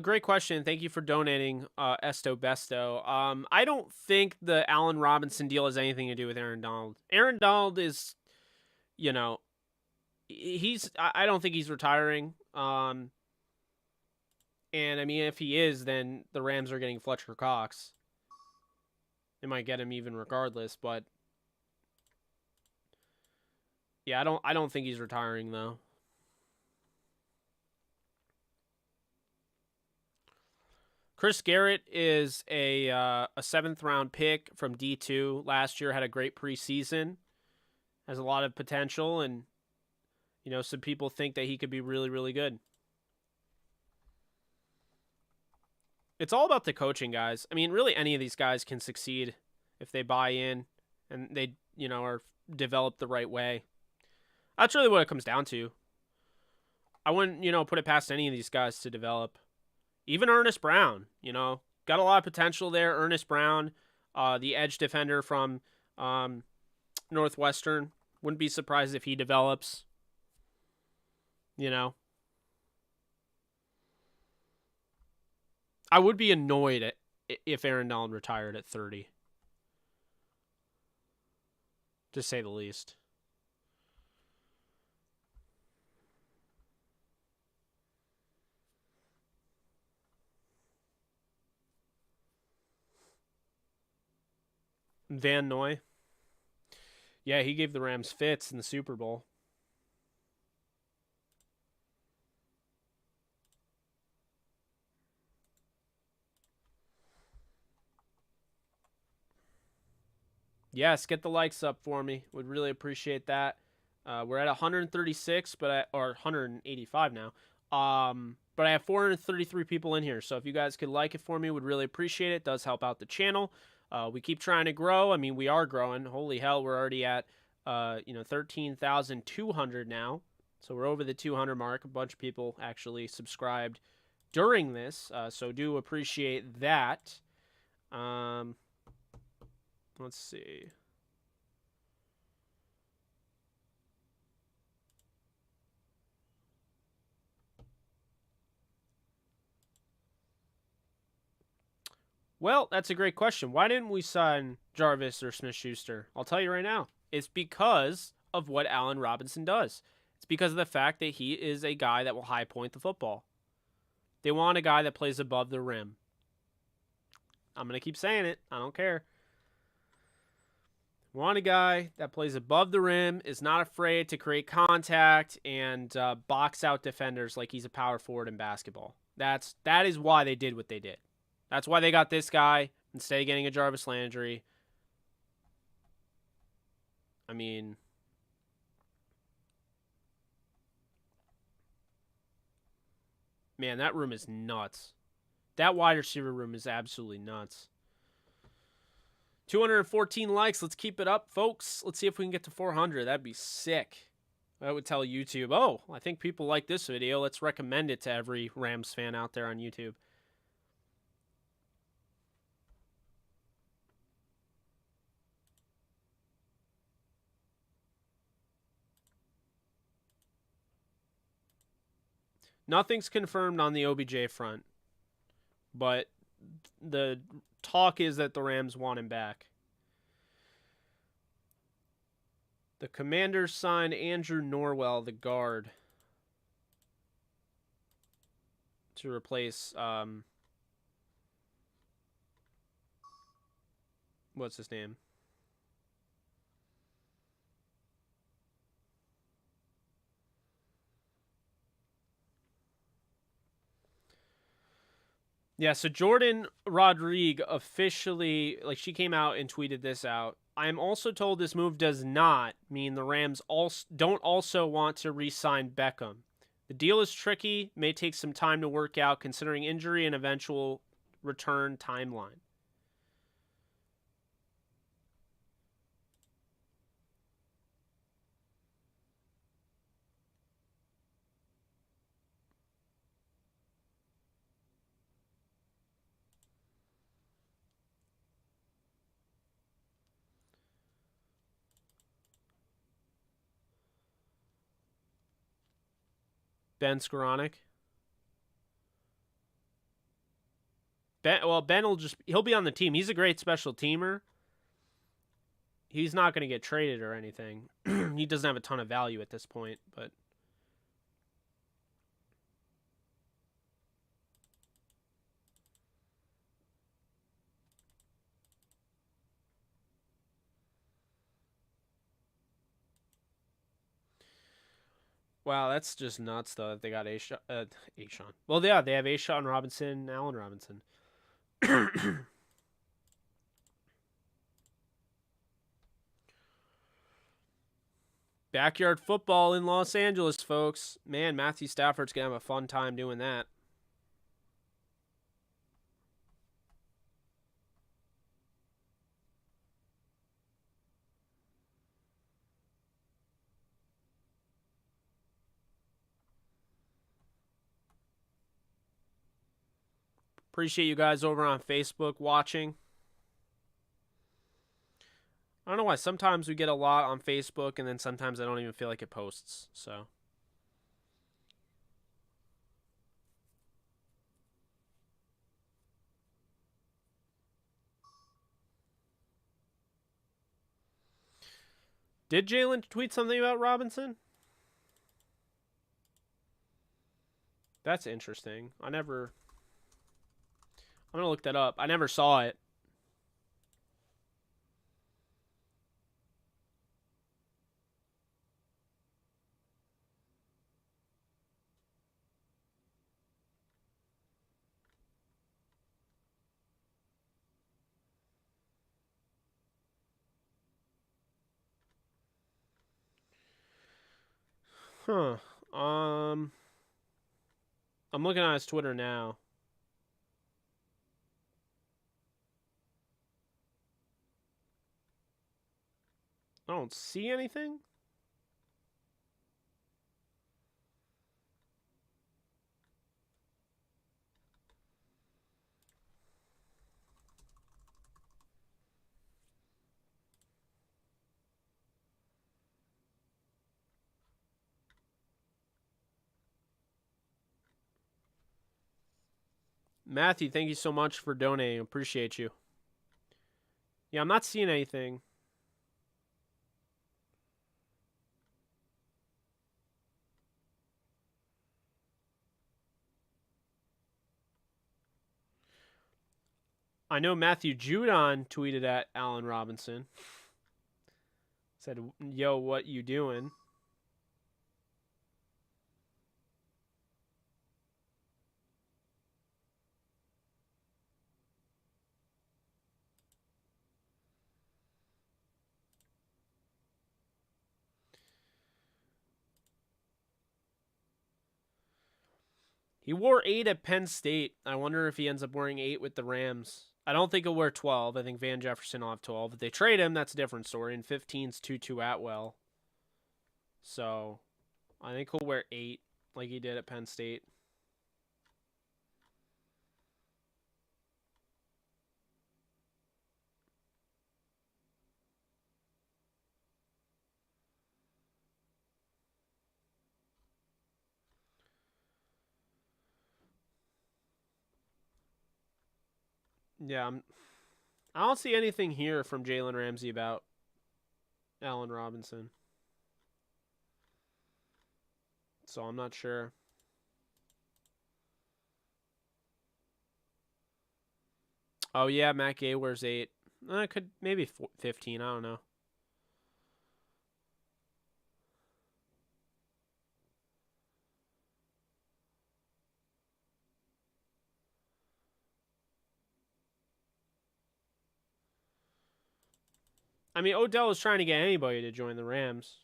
Great question. Thank you for donating, Esto Besto. I don't think the Allen Robinson deal has anything to do with Aaron Donald. Aaron Donald is, you know, I don't think he's retiring. And I mean, if he is, then the Rams are getting Fletcher Cox. They might get him even regardless, but yeah, I don't think he's retiring though. Chris Garrett is a 7th-round pick from D2 last year. Had a great preseason, has a lot of potential, and some people think that he could be really, really good. It's all about the coaching, guys. I mean, really, any of these guys can succeed if they buy in and they are developed the right way. That's really what it comes down to. I wouldn't put it past any of these guys to develop. Even Ernest Brown, got a lot of potential there. Ernest Brown, the edge defender from Northwestern. Wouldn't be surprised if he develops. I would be annoyed if Aaron Donald retired at 30. To say the least. Van Noy. Yeah, he gave the Rams fits in the Super Bowl. Yes, get the likes up for me. Would really appreciate that. We're at 136, or 185 now. But I have 433 people in here, so if you guys could like it for me, would really appreciate it. It does help out the channel. We keep trying to grow. I mean, we are growing. Holy hell, we're already at 13,200 now. So we're over the 200 mark. A bunch of people actually subscribed during this, so do appreciate that. Let's see. Well, that's a great question. Why didn't we sign Jarvis or Smith-Schuster? I'll tell you right now. It's because of what Allen Robinson does. It's because of the fact that he is a guy that will high point the football. They want a guy that plays above the rim. I'm going to keep saying it. I don't care. Want a guy that plays above the rim, is not afraid to create contact and box out defenders like he's a power forward in basketball. That is why they did what they did. That's why they got this guy instead of getting a Jarvis Landry. I mean, man, that room is nuts. That wide receiver room is absolutely nuts. 214 likes. Let's keep it up, folks. Let's see if we can get to 400. That'd be sick. That would tell YouTube, oh, I think people like this video. Let's recommend it to every Rams fan out there on YouTube. Nothing's confirmed on the OBJ front, but the talk is that the Rams want him back. The Commanders signed Andrew Norwell, the guard, to replace what's his name? Yeah, so Jordan Rodrigue officially, she came out and tweeted this out. I am also told this move does not mean the Rams don't also want to re-sign Beckham. The deal is tricky, may take some time to work out considering injury and eventual return timeline. Ben Skoranek. Ben he'll be on the team. He's a great special teamer. He's not going to get traded or anything. He doesn't have a ton of value at this point, but wow, that's just nuts though that they got Ashawn. Well, yeah, they have Ashawn Robinson, Allen Robinson. Backyard football in Los Angeles, folks. Man, Matthew Stafford's going to have a fun time doing that. Appreciate you guys over on Facebook watching. I don't know why. Sometimes we get a lot on Facebook, and then sometimes I don't even feel like it posts. So. Did Jalen tweet something about Robinson? That's interesting. I'm going to look that up. I never saw it. Huh. I'm looking at his Twitter now. I don't see anything. Matthew, thank you so much for donating. Appreciate you. Yeah, I'm not seeing anything. I know Matthew Judon tweeted at Allen Robinson. Said, yo, what you doing? He wore 8 at Penn State. I wonder if he ends up wearing 8 with the Rams. I don't think he'll wear 12. I think Van Jefferson will have 12. If they trade him, that's a different story. And 15's Tutu Atwell. So, I think he'll wear 8 like he did at Penn State. Yeah, I don't see anything here from Jalen Ramsey about Allen Robinson. So I'm not sure. Oh, yeah, Matt Gay wears 8. Could maybe 15. I don't know. I mean, Odell is trying to get anybody to join the Rams.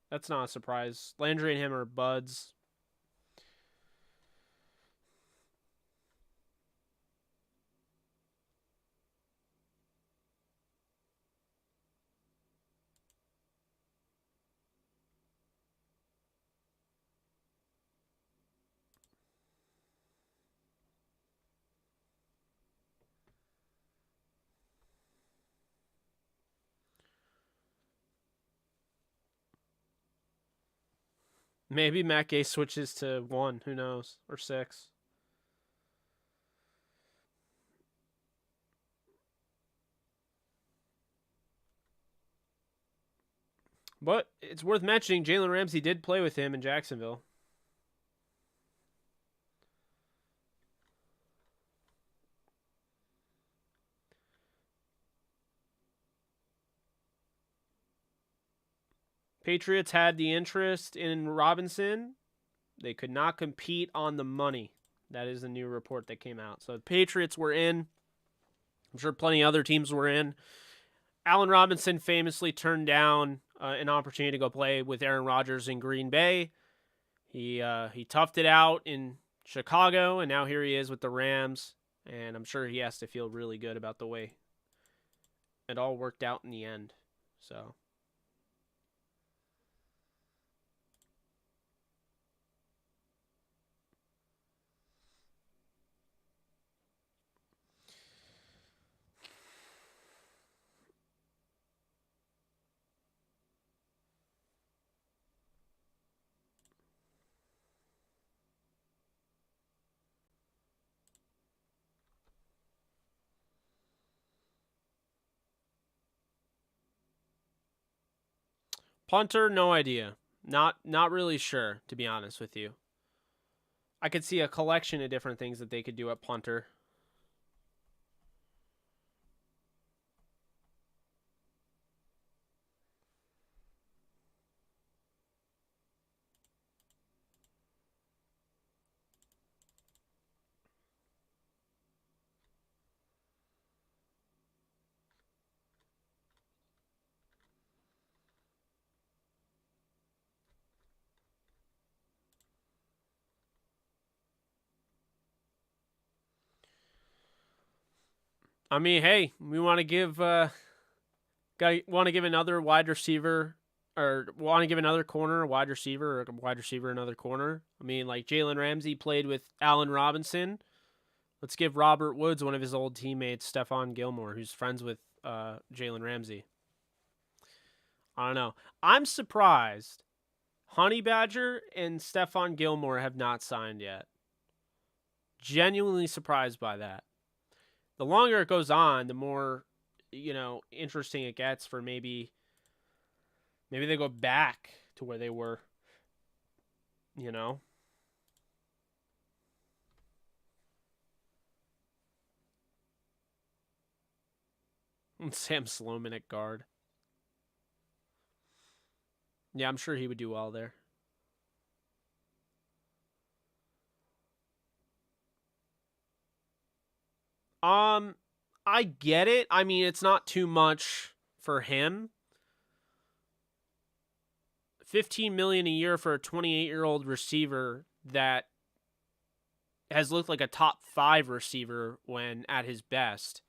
That's not a surprise. Landry and him are buds. Maybe Matt Gay switches to 1. Who knows? Or 6. But it's worth mentioning Jalen Ramsey did play with him in Jacksonville. Patriots had the interest in Robinson. They could not compete on the money. That is a new report that came out. So the Patriots were in. I'm sure plenty of other teams were in. Allen Robinson famously turned down an opportunity to go play with Aaron Rodgers in Green Bay. He toughed it out in Chicago, and now here he is with the Rams. And I'm sure he has to feel really good about the way it all worked out in the end. So... Punter, no idea. Not really sure, to be honest with you. I could see a collection of different things that they could do at punter. I mean, hey, we want to give another wide receiver, or want to give another corner a wide receiver, or a wide receiver another corner. I mean, like Jalen Ramsey played with Allen Robinson. Let's give Robert Woods, one of his old teammates, Stephon Gilmore, who's friends with Jalen Ramsey. I don't know. I'm surprised Honey Badger and Stephon Gilmore have not signed yet. Genuinely surprised by that. The longer it goes on, the more, interesting it gets for maybe they go back to where they were, Sam Sloman at guard. Yeah, I'm sure he would do well there. I get it. I mean, it's not too much for him. $15 million a year for a 28-year-old receiver that has looked like a top 5 receiver when at his best.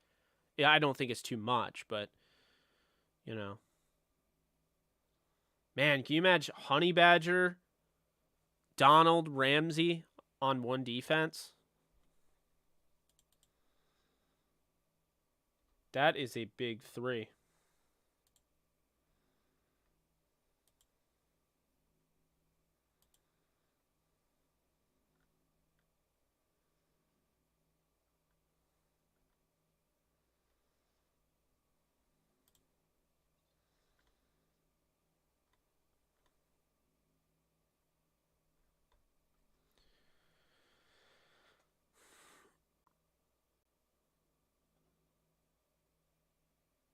Yeah, I don't think it's too much, but man, can you imagine Honey Badger, Donald, Ramsey on one defense? That is a big 3.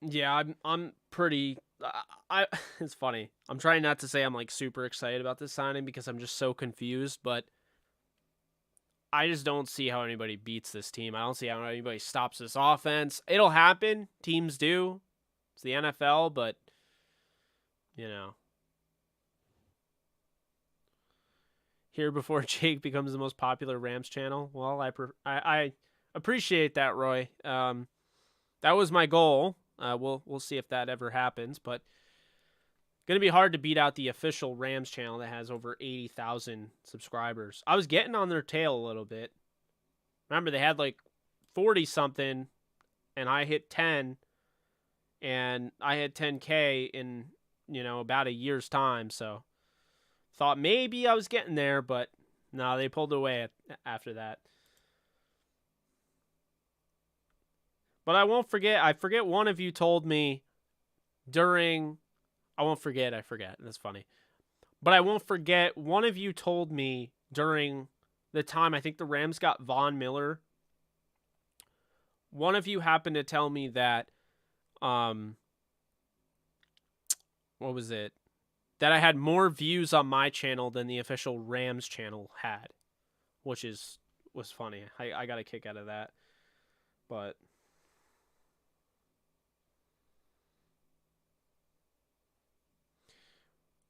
Yeah, I'm pretty. It's funny. I'm trying not to say I'm like super excited about this signing because I'm just so confused, but I just don't see how anybody beats this team. I don't see how anybody stops this offense. It'll happen. Teams do. It's the NFL, but, you know. Here before Jake becomes the most popular Rams channel. Well, I appreciate that, Roy. That was my goal. We'll see if that ever happens, but gonna be hard to beat out the official Rams channel that has over 80,000 subscribers. I was getting on their tail a little bit. Remember, they had like 40 something, and I hit 10, and I had 10K in about a year's time. So thought maybe I was getting there, but no, they pulled away after that. But I won't forget. I forget one of you told me during. I won't forget. I forget. That's funny. But I won't forget. One of you told me during the time I think the Rams got Von Miller. One of you happened to tell me that, what was it? That I had more views on my channel than the official Rams channel had, which was funny. I got a kick out of that. But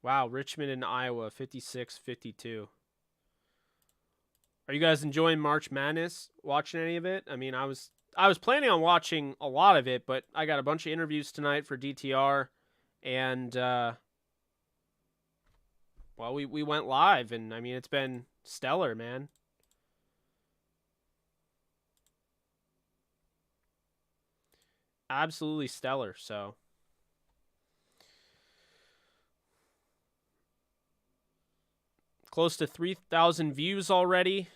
wow, Richmond and Iowa 56-52. Are you guys enjoying March Madness? Watching any of it? I mean, I was planning on watching a lot of it, but I got a bunch of interviews tonight for DTR, and well, we went live, and I mean, it's been stellar, man. Absolutely stellar. So close to 3,000 views already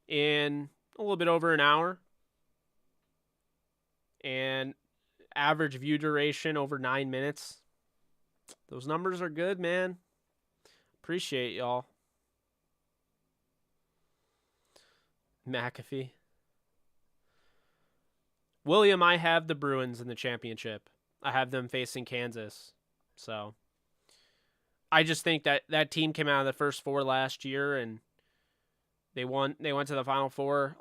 in a little bit over an hour, and average view duration over 9 minutes. Those numbers are good, man. Appreciate y'all. McAfee. William, I have the Bruins in the championship. I have them facing Kansas. So I just think that team came out of the first four last year, and they went to the Final Four.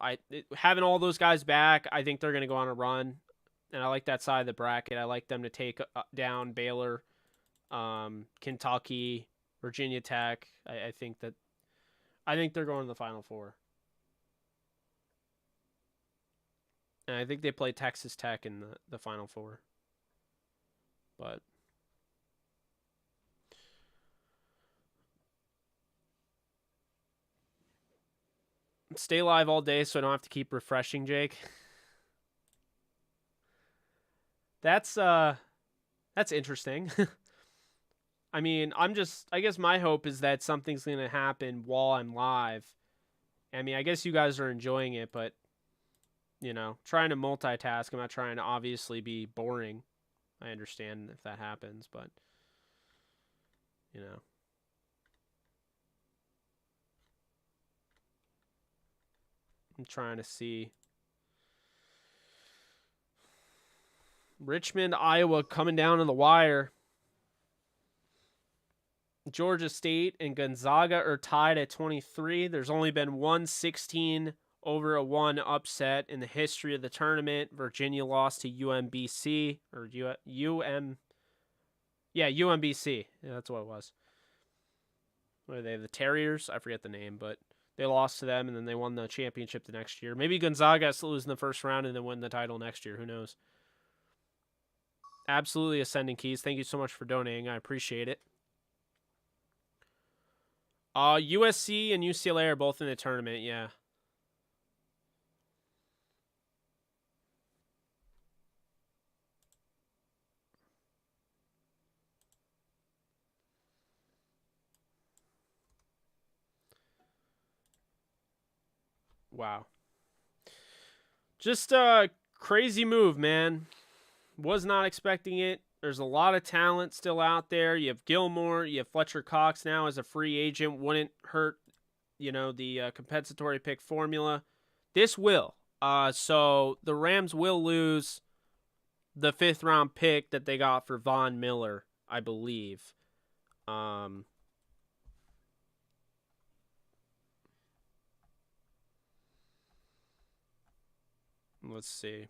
Having all those guys back, I think they're going to go on a run, and I like that side of the bracket. I like them to take down Baylor, Kentucky, Virginia Tech. I think they're going to the Final Four. And I think they play Texas Tech in the Final Four. But stay live all day so I don't have to keep refreshing, Jake. That's interesting. I mean, I guess my hope is that something's going to happen while I'm live. I mean, I guess you guys are enjoying it, but trying to multitask. I'm not trying to obviously be boring. I understand if that happens, but I'm trying to see. Richmond, Iowa coming down to the wire. Georgia State and Gonzaga are tied at 23. There's only been one 16-1 upset in the history of the tournament. Virginia lost to UMBC or UMBC. Yeah, that's what it was. What are they? The Terriers? I forget the name, but they lost to them, and then they won the championship the next year. Maybe Gonzaga has to lose in the first round and then win the title next year. Who knows? Absolutely ascending keys. Thank you so much for donating. I appreciate it. USC and UCLA are both in the tournament, yeah. Wow. Just a crazy move, man. Was not expecting it. There's a lot of talent still out there. You have Gilmore. You have Fletcher Cox now as a free agent. Wouldn't hurt, the compensatory pick formula. This will. So the Rams will lose the 5th round pick that they got for Von Miller, I believe. Let's see.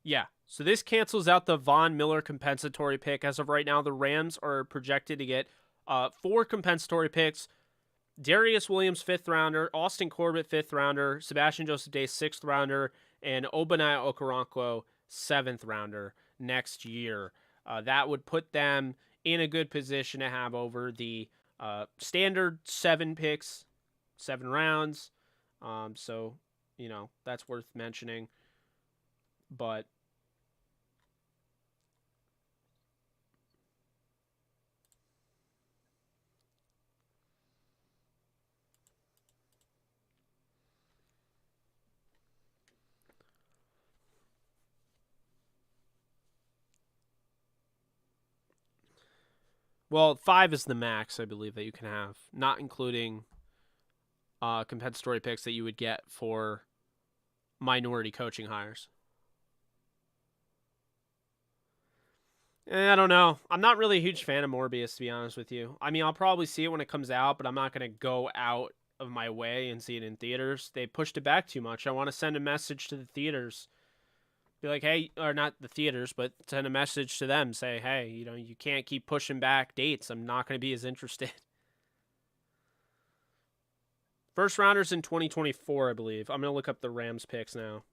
Yeah. So this cancels out the Von Miller compensatory pick. As of right now, the Rams are projected to get 4 compensatory picks. Darius Williams, 5th rounder. Austin Corbett, 5th rounder. Sebastian Joseph Day, 6th rounder. And Obadiah Okoronkwo, 7th rounder next year. That would put them in a good position to have over the standard 7 picks, 7 rounds. So, that's worth mentioning. But well, 5 is the max, I believe, that you can have, not including compensatory picks that you would get for minority coaching hires. I don't know. I'm not really a huge fan of Morbius, to be honest with you. I mean, I'll probably see it when it comes out, but I'm not going to go out of my way and see it in theaters. They pushed it back too much. I want to send a message to the theaters. Be like, hey, or not the theaters, but send a message to them. Say, hey, you can't keep pushing back dates. I'm not going to be as interested. First rounders in 2024, I believe. I'm going to look up the Rams picks now.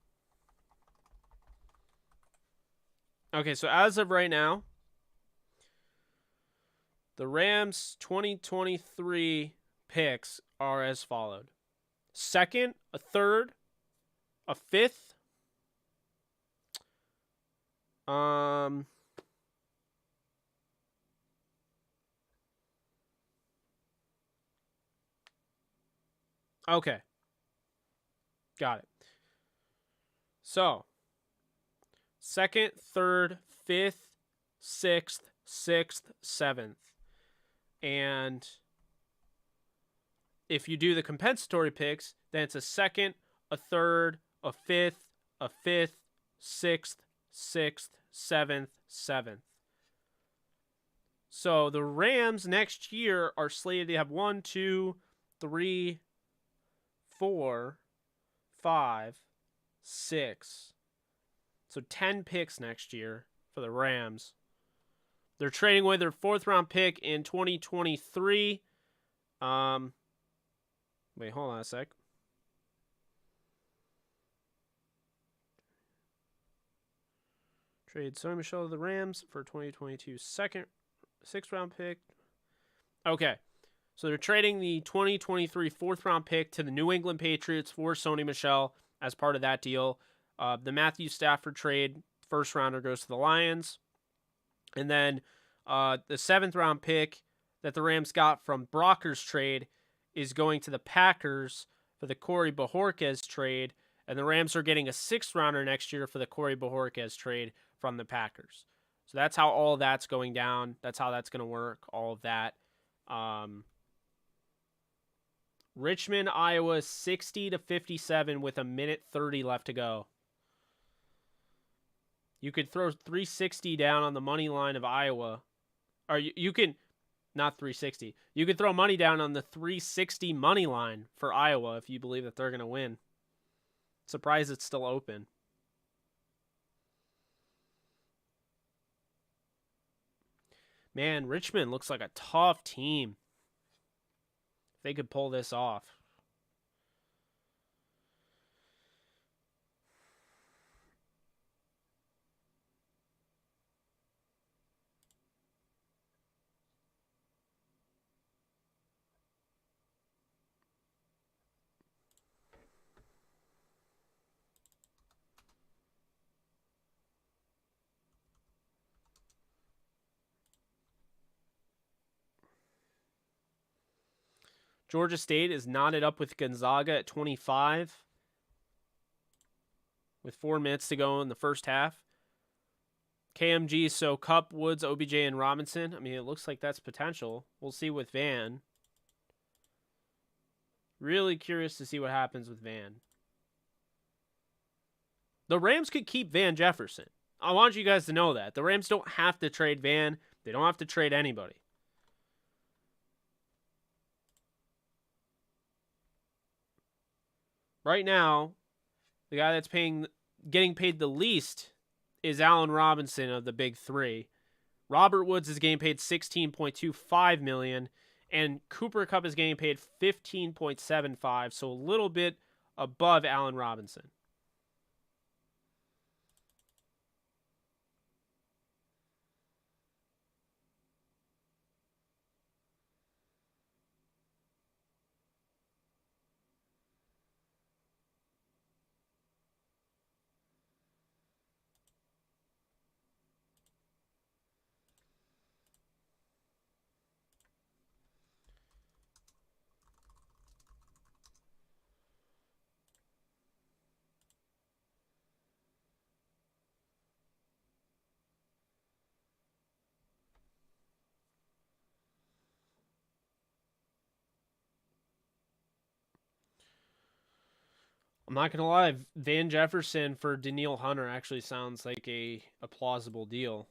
Okay, so as of right now, the Rams 2023 picks are as followed. 2nd, a 3rd, a 5th. Okay. Got it. So, 2nd, 3rd, 5th, 6th, 6th, 7th. And if you do the compensatory picks, then it's a 2nd, a 3rd, a 5th, a 5th, 6th, 6th, 7th, 7th. So the Rams next year are slated to have 1, 2, 3, 4, 5, 6. So 10 picks next year for the Rams. They're trading away their 4th round pick in 2023. Wait, hold on a sec. Trade Sony Michel to the Rams for 2022 6th round pick. Okay. So they're trading the 2023 4th round pick to the New England Patriots for Sony Michel as part of that deal. The Matthew Stafford trade, 1st rounder goes to the Lions. And then the 7th round pick that the Rams got from Brockers trade is going to the Packers for the Corey Bojorquez trade. And the Rams are getting a 6th rounder next year for the Corey Bojorquez trade from the Packers. So that's how all that's going down. That's how that's going to work, all of that. Richmond, Iowa, 60-57 with a minute 30 left to go. You could throw 360 down on the money line of Iowa. Or you can, not 360. You could throw money down on the 360 money line for Iowa if you believe that they're going to win. Surprised it's still open. Man, Richmond looks like a tough team. If they could pull this off. Georgia State is knotted up with Gonzaga at 25 with 4 minutes to go in the first half. KMG, so Cup, Woods, OBJ, and Robinson. I mean, it looks like that's potential. We'll see with Van. Really curious to see what happens with Van. The Rams could keep Van Jefferson. I want you guys to know that. The Rams don't have to trade Van. They don't have to trade anybody. Right now, the guy that's getting paid the least is Allen Robinson of the big three. Robert Woods is getting paid $16.25 million, and Cooper Kupp is getting paid $15.75, so a little bit above Allen Robinson. I'm not gonna lie, Van Jefferson for Danielle Hunter actually sounds like a plausible deal.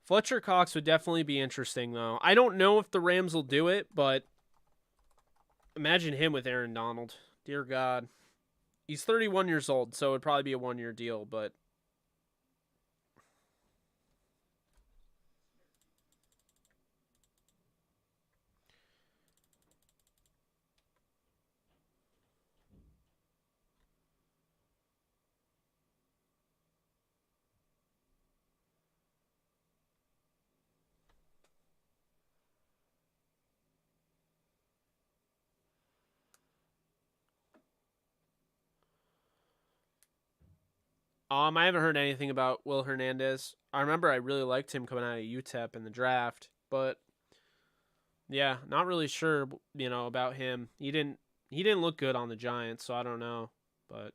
Fletcher Cox would definitely be interesting, though. I don't know if the Rams will do it, but imagine him with Aaron Donald. Dear God. He's 31 years old, so it would probably be a one-year deal, but I haven't heard anything about Will Hernandez. I remember I really liked him coming out of UTEP in the draft, but yeah, not really sure, about him. He didn't look good on the Giants, so I don't know, but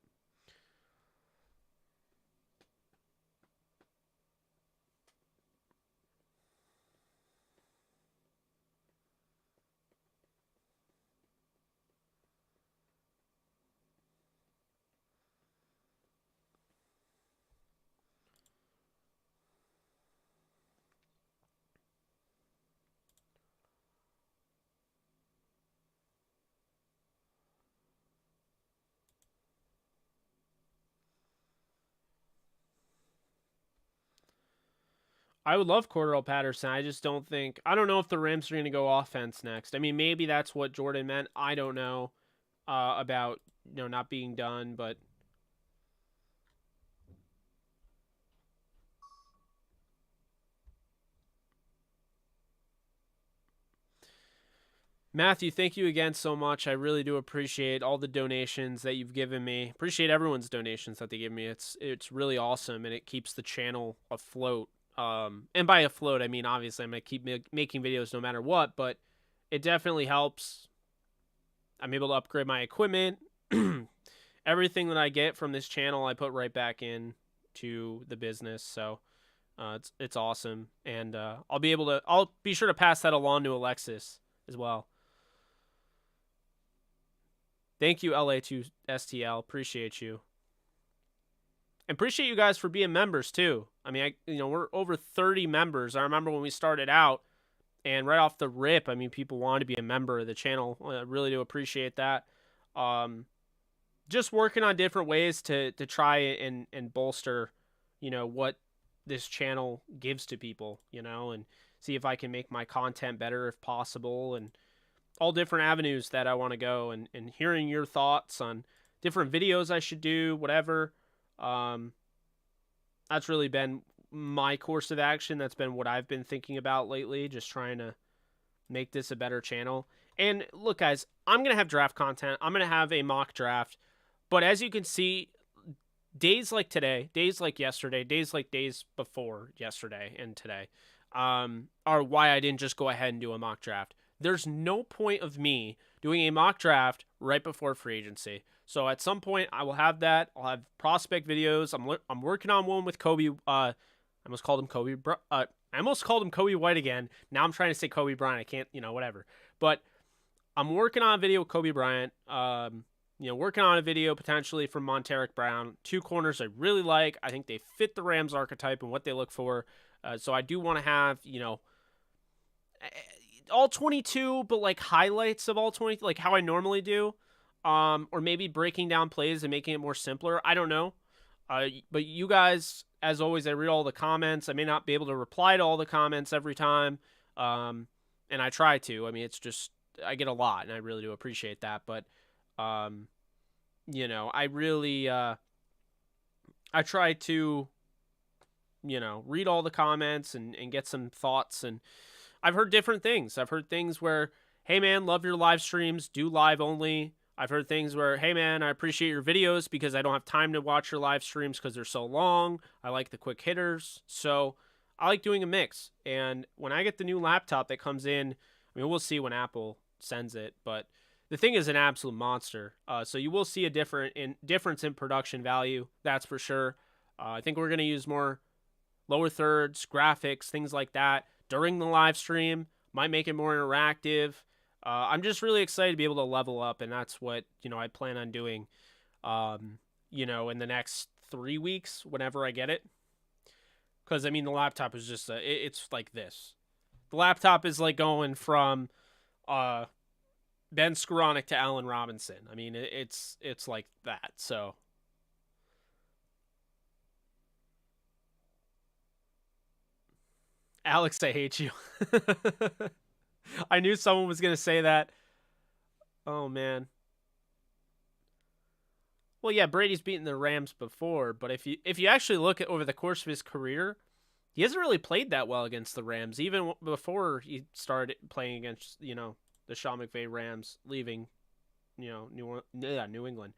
I would love Cordell Patterson. I just don't think I don't know if the Rams are going to go offense next. I mean, maybe that's what Jordan meant. I don't know about not being done, but Matthew, thank you again so much. I really do appreciate all the donations that you've given me. Appreciate everyone's donations that they give me. It's really awesome, and it keeps the channel afloat. And by afloat, I mean obviously I'm gonna keep making videos no matter what, but it definitely helps. I'm able to upgrade my equipment. Everything that I get from this channel, I put right back in to the business. So it's awesome, and I'll be sure to pass that along to Alexis as well. Thank you, LA2STL. Appreciate you. And appreciate you guys for being members too. I mean, we're over 30 members. I remember when we started out, and right off the rip, I mean, people wanted to be a member of the channel. I really do appreciate that. Just working on different ways to try and bolster, what this channel gives to people, and see if I can make my content better if possible, and all different avenues that I want to go, and hearing your thoughts on different videos I should do, whatever. That's really been my course of action. That's been what I've been thinking about lately, just trying to make this a better channel. And look, guys, I'm going to have draft content. I'm going to have a mock draft. But as you can see, days like today, days like yesterday, days like days before yesterday and today are why I didn't just go ahead and do a mock draft. There's no point of me doing a mock draft right before free agency. So at some point, I will have that. I'll have prospect videos. I'm working on one with Kobe. I almost called him Kobe. I almost called him Kobe White again. Now I'm trying to say Kobe Bryant. I can't, whatever. But I'm working on a video with Kobe Bryant. working on a video potentially from Monteric Brown. 2 corners I really like. I think they fit the Rams archetype and what they look for. So I do want to have, all 22, but like highlights of all 20, like how I normally do. Or maybe breaking down plays and making it more simpler. I don't know. But you guys, as always, I read all the comments. I may not be able to reply to all the comments every time. And I try to. I mean, it's just, I get a lot, and I really do appreciate that. But, I really, I try to, read all the comments and get some thoughts. And I've heard different things. I've heard things where, hey, man, love your live streams, do live only. I've heard things where, hey, man, I appreciate your videos because I don't have time to watch your live streams because they're so long. I like the quick hitters. So I like doing a mix. And when I get the new laptop that comes in, I mean, we'll see when Apple sends it. But the thing is an absolute monster. So you will see a difference in production value. That's for sure. I think we're going to use more lower thirds, graphics, things like that during the live stream. Might make it more interactive. I'm just really excited to be able to level up, and that's what, I plan on doing, in the next 3 weeks, whenever I get it. Because, I mean, the laptop is just, it's like this. The laptop is like going from Ben Skoranek to Allen Robinson. I mean, it's like that, so. Alex, I hate you. I knew someone was going to say that. Oh, man. Well, yeah, Brady's beaten the Rams before, but if you actually look at over the course of his career, he hasn't really played that well against the Rams, even before he started playing against, the Sean McVay Rams, leaving, New England.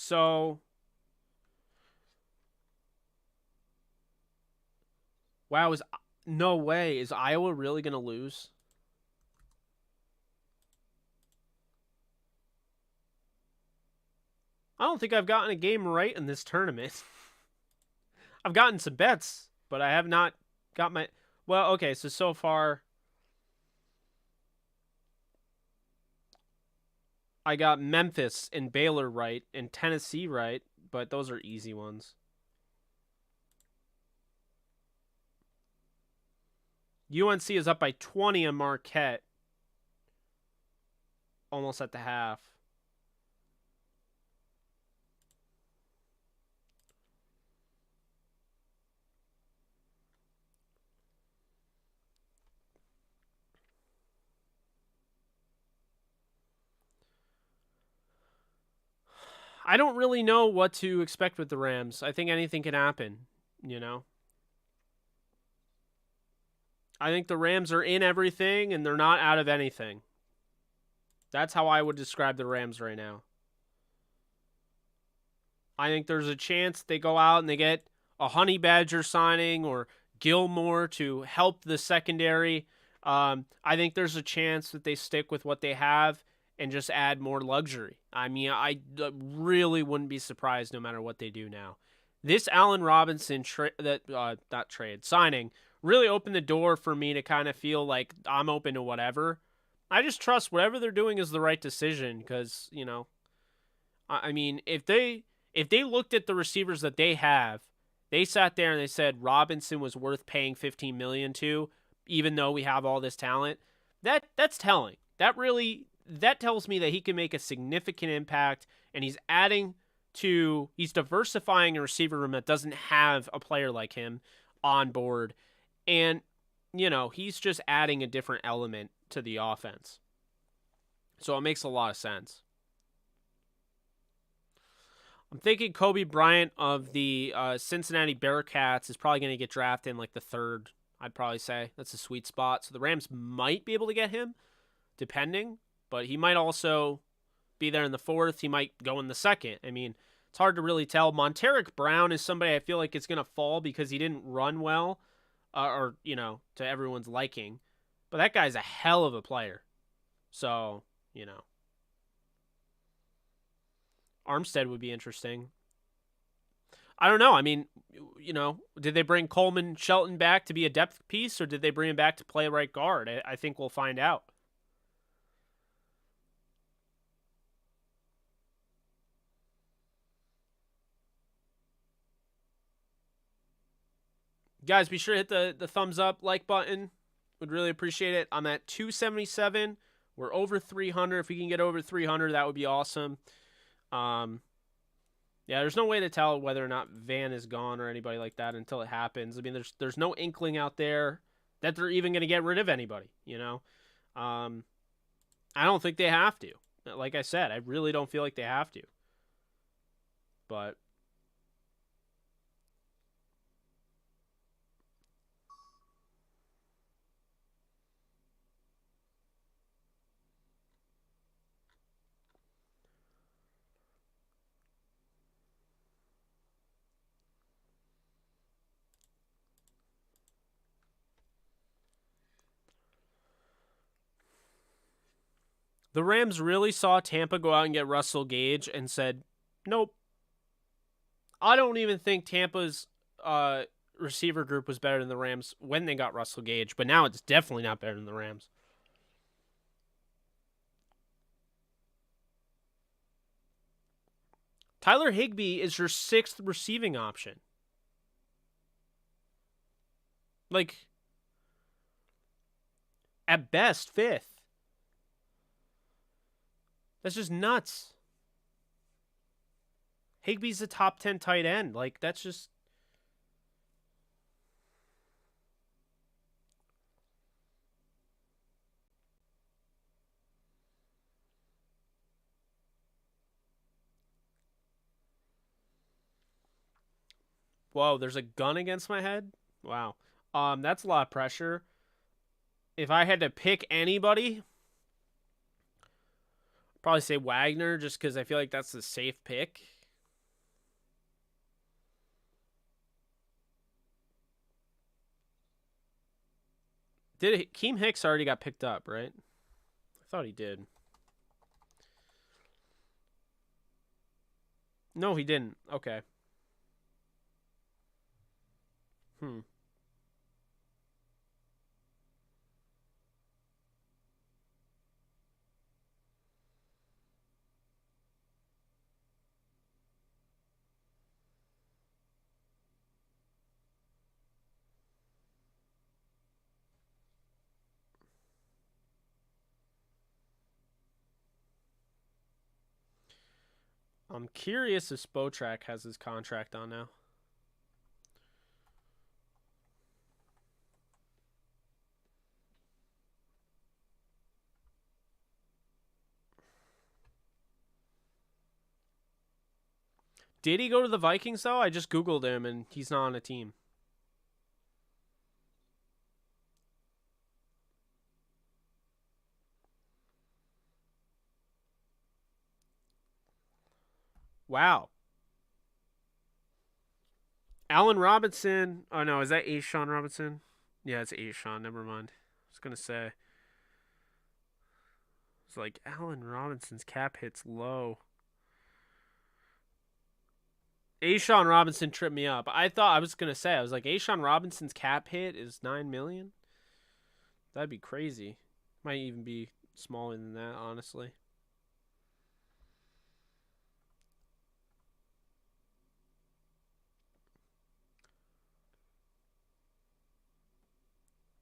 So, wow, no way. Is Iowa really going to lose? I don't think I've gotten a game right in this tournament. I've gotten some bets, but I have not got my... Well, okay, so far... I got Memphis and Baylor right and Tennessee right, but those are easy ones. UNC is up by 20 on Marquette. Almost at the half. I don't really know what to expect with the Rams. I think anything can happen, I think the Rams are in everything and they're not out of anything. That's how I would describe the Rams right now. I think there's a chance they go out and they get a Honey Badger signing or Gilmore to help the secondary. I think there's a chance that they stick with what they have and just add more luxury. I mean, I really wouldn't be surprised no matter what they do now. This Allen Robinson signing really opened the door for me to kind of feel like I'm open to whatever. I just trust whatever they're doing is the right decision because, I mean, if they looked at the receivers that they have, they sat there and they said Robinson was worth paying $15 million to, even though we have all this talent. That's telling. That tells me that he can make a significant impact, and he's diversifying a receiver room that doesn't have a player like him on board. And, he's just adding a different element to the offense. So it makes a lot of sense. I'm thinking Kobe Bryant of the Cincinnati Bearcats is probably going to get drafted in like the 3rd, I'd probably say. That's a sweet spot. So the Rams might be able to get him, depending. But he might also be there in the fourth. He might go in the second. I mean, it's hard to really tell. Monteric Brown is somebody I feel like it's going to fall because he didn't run well or, to everyone's liking. But that guy's a hell of a player. So, Armstead would be interesting. I don't know. I mean, did they bring Coleman Shelton back to be a depth piece, or did they bring him back to play right guard? I think we'll find out. Guys, be sure to hit the thumbs up, like button. Would really appreciate it. I'm at 277. We're over 300. If we can get over 300, that would be awesome. Yeah, there's no way to tell whether or not Van is gone or anybody like that until it happens. I mean, there's no inkling out there that they're even going to get rid of anybody, I don't think they have to. Like I said, I really don't feel like they have to. But the Rams really saw Tampa go out and get Russell Gage and said, nope. I don't even think Tampa's receiver group was better than the Rams when they got Russell Gage, but now it's definitely not better than the Rams. Tyler Higbee is your sixth receiving option. Like, at best, fifth. That's just nuts. Higbee's a top 10 tight end. Like, that's just... Whoa, there's a gun against my head? Wow. That's a lot of pressure. If I had to pick anybody, I'd probably say Wagner, just because I feel like that's the safe pick. Keem Hicks already got picked up, right? I thought he did. No, he didn't. Okay. I'm curious if Spotrac has his contract on now. Did he go to the Vikings, though? I just Googled him, and he's not on a team. Wow. Allen Robinson. Oh, no. Is that Ashawn Robinson? Yeah, it's Ashawn. Never mind. I was going to say. It's like Allen Robinson's cap hit's low. Ashawn Robinson tripped me up. I was going to say, I was like, Ashawn Robinson's cap hit is $9 million? That'd be crazy. Might even be smaller than that, honestly.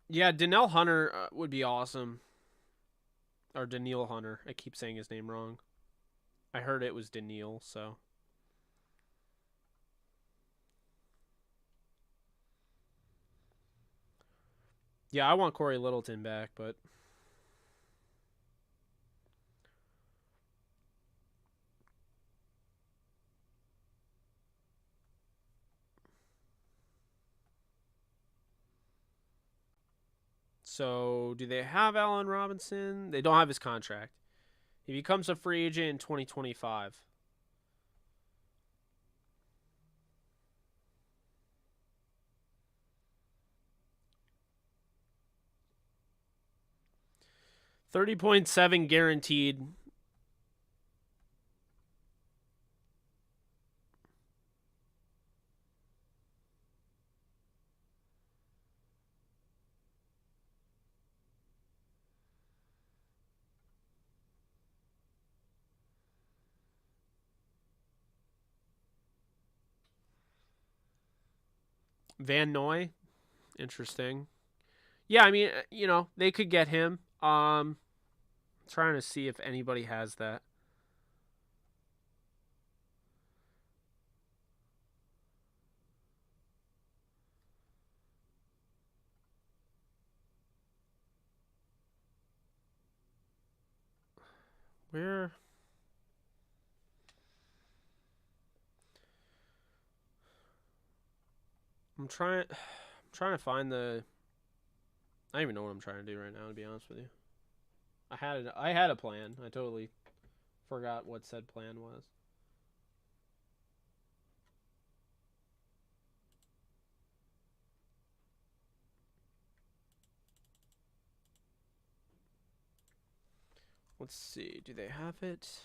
Yeah, Danielle Hunter would be awesome. Or Danielle Hunter. I keep saying his name wrong. I heard it was Danielle, so. Yeah, I want Corey Littleton back, but. So, do they have Allen Robinson? They don't have his contract. He becomes a free agent in 2025. $30.7 guaranteed. Van Noy, interesting. Yeah, I mean, they could get him. Trying to see if anybody has that. Where? I'm trying to find the. I don't even know what I'm trying to do right now, to be honest with you. I had a plan. I totally forgot what said plan was. Let's see. Do they have it?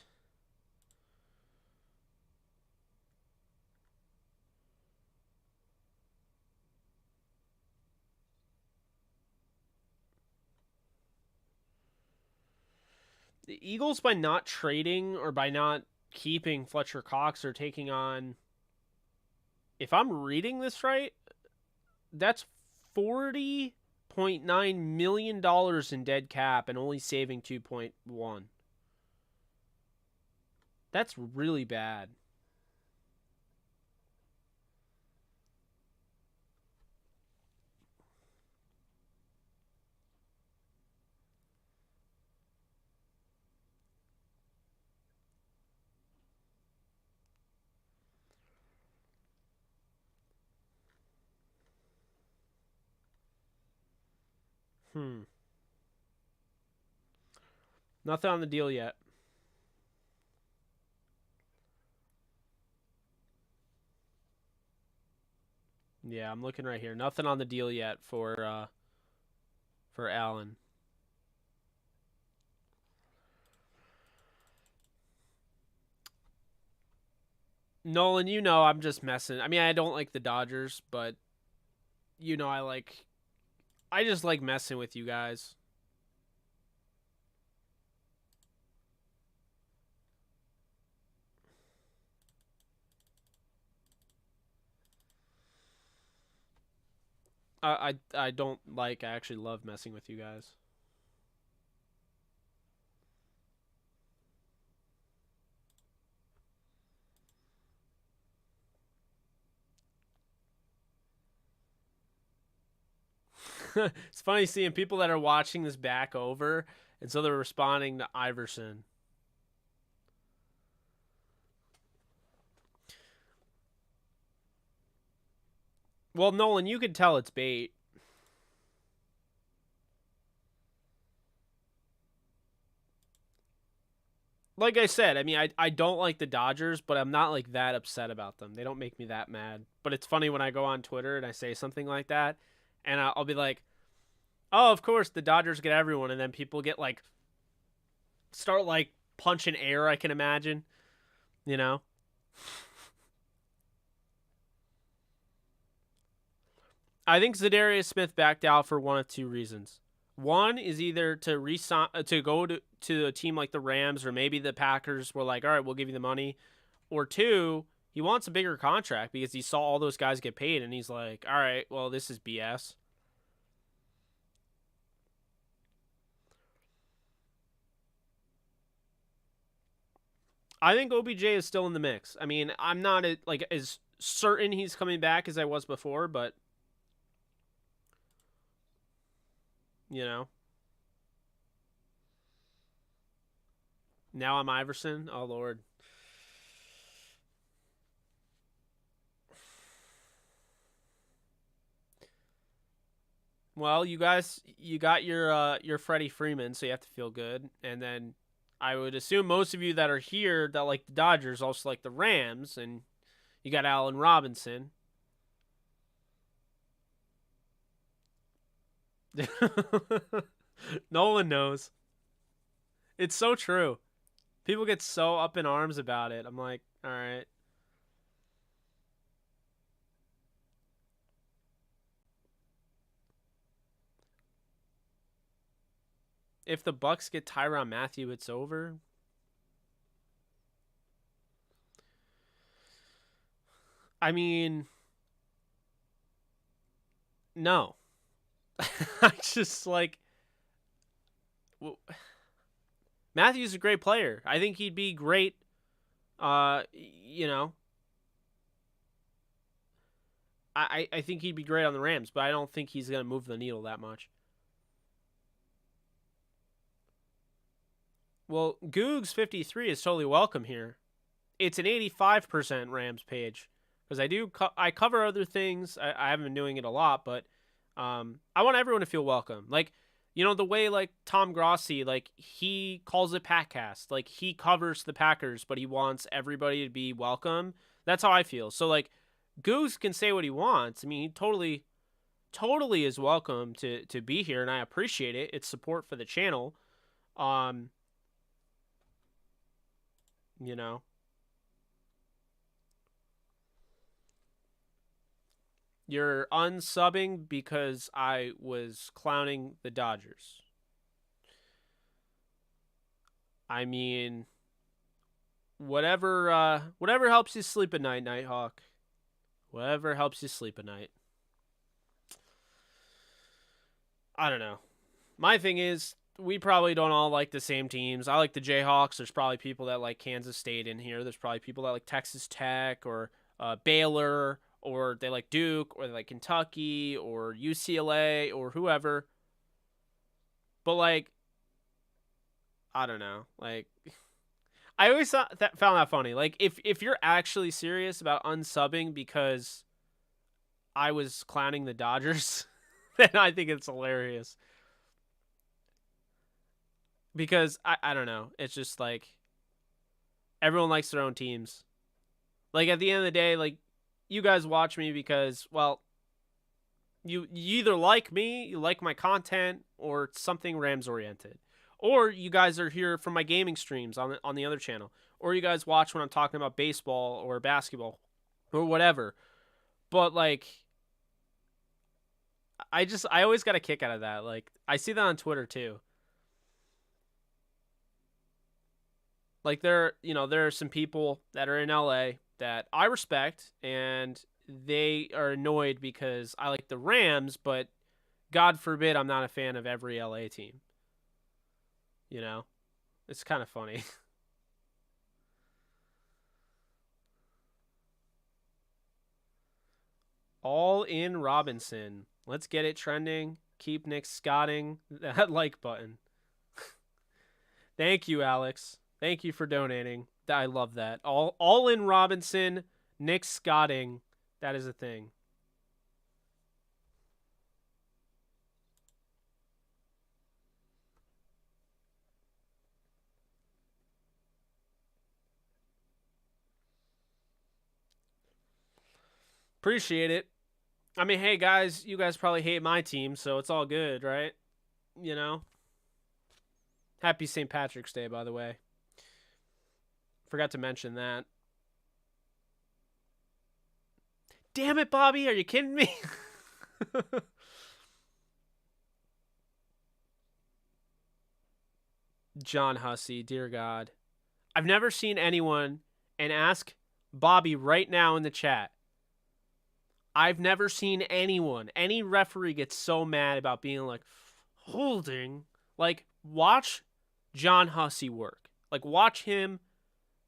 The Eagles, by not trading or by not keeping Fletcher Cox, are taking on, if I'm reading this right, that's $40.9 million in dead cap and only saving 2.1. That's really bad. Nothing on the deal yet. Yeah, I'm looking right here. Nothing on the deal yet for Allen. Nolan, I'm just messing. I mean, I don't like the Dodgers, but I just like messing with you guys. I don't like. I actually love messing with you guys. It's funny seeing people that are watching this back over, and so they're responding to Iverson. Well, Nolan, you could tell it's bait. Like I said, I mean, I don't like the Dodgers, but I'm not like that upset about them. They don't make me that mad. But it's funny when I go on Twitter and I say something like that, and I'll be like, "Oh, of course the Dodgers get everyone," and then people get like, start like punching air. I can imagine, you know. I think Zadarius Smith backed out for one of two reasons. One is either to to go to a team like the Rams, or maybe the Packers were like, all right, we'll give you the money. Or two, he wants a bigger contract because he saw all those guys get paid, and he's like, all right, well, this is BS. I think OBJ is still in the mix. I mean, I'm not like as certain he's coming back as I was before, but you know. Now I'm Iverson. Oh Lord. Well, you guys, you got your Freddie Freeman, so you have to feel good, and then I would assume most of you that are here that like the Dodgers also like the Rams, and you got Allen Robinson. No one knows. It's so true. People get so up in arms about it. I'm like, all right. If the Bucks get Tyrann Mathieu, it's over. I mean, no. I just like Matthew's a great player. I think he'd be great. You know, I think he'd be great on the Rams, but I don't think he's gonna move the needle that much. Well, Googs 53 is totally welcome here. It's an 85% Rams page because I cover other things. I haven't been doing it a lot, but I want everyone to feel welcome. Like, you know, the way like Tom Grossi, like he calls it Packcast, like he covers the Packers, but he wants everybody to be welcome. That's how I feel. So like, Goose can say what he wants. I mean, he totally is welcome to be here, and I appreciate it. It's support for the channel. Um, you know, you're unsubbing because I was clowning the Dodgers. I mean, whatever helps you sleep at night, Nighthawk. Whatever helps you sleep at night. I don't know. My thing is, we probably don't all like the same teams. I like the Jayhawks. There's probably people that like Kansas State in here. There's probably people that like Texas Tech or Baylor, or they like Duke, or they like Kentucky or UCLA or whoever. But like, I don't know. Like, I always found that funny. Like, if you're actually serious about unsubbing because I was clowning the Dodgers, then I think it's hilarious. Because I don't know. It's just like everyone likes their own teams. Like at the end of the day, like you guys watch me because, well, you either like me, you like my content, or it's something Rams oriented. Or you guys are here from my gaming streams on the other channel. Or you guys watch when I'm talking about baseball or basketball or whatever. But like I always got a kick out of that. Like I see that on Twitter too. Like there are some people that are in LA that I respect, and they are annoyed because I like the Rams, but God forbid I'm not a fan of every LA team. You know? It's kind of funny. All in Robinson. Let's get it trending. Keep Nick Scotting that like button. Thank you, Alex. Thank you for donating. I love that. All in Robinson, Nick Scotting. That is a thing. Appreciate it. I mean, hey guys, you guys probably hate my team, so it's all good, right? You know? Happy St. Patrick's Day, by the way. Forgot to mention that. Damn it, Bobby, are you kidding me? John Hussey, dear God. I've never seen anyone, and ask Bobby right now in the chat. I've never seen anyone, any referee get so mad about being like, holding. Like, watch John Hussey work. Like, watch him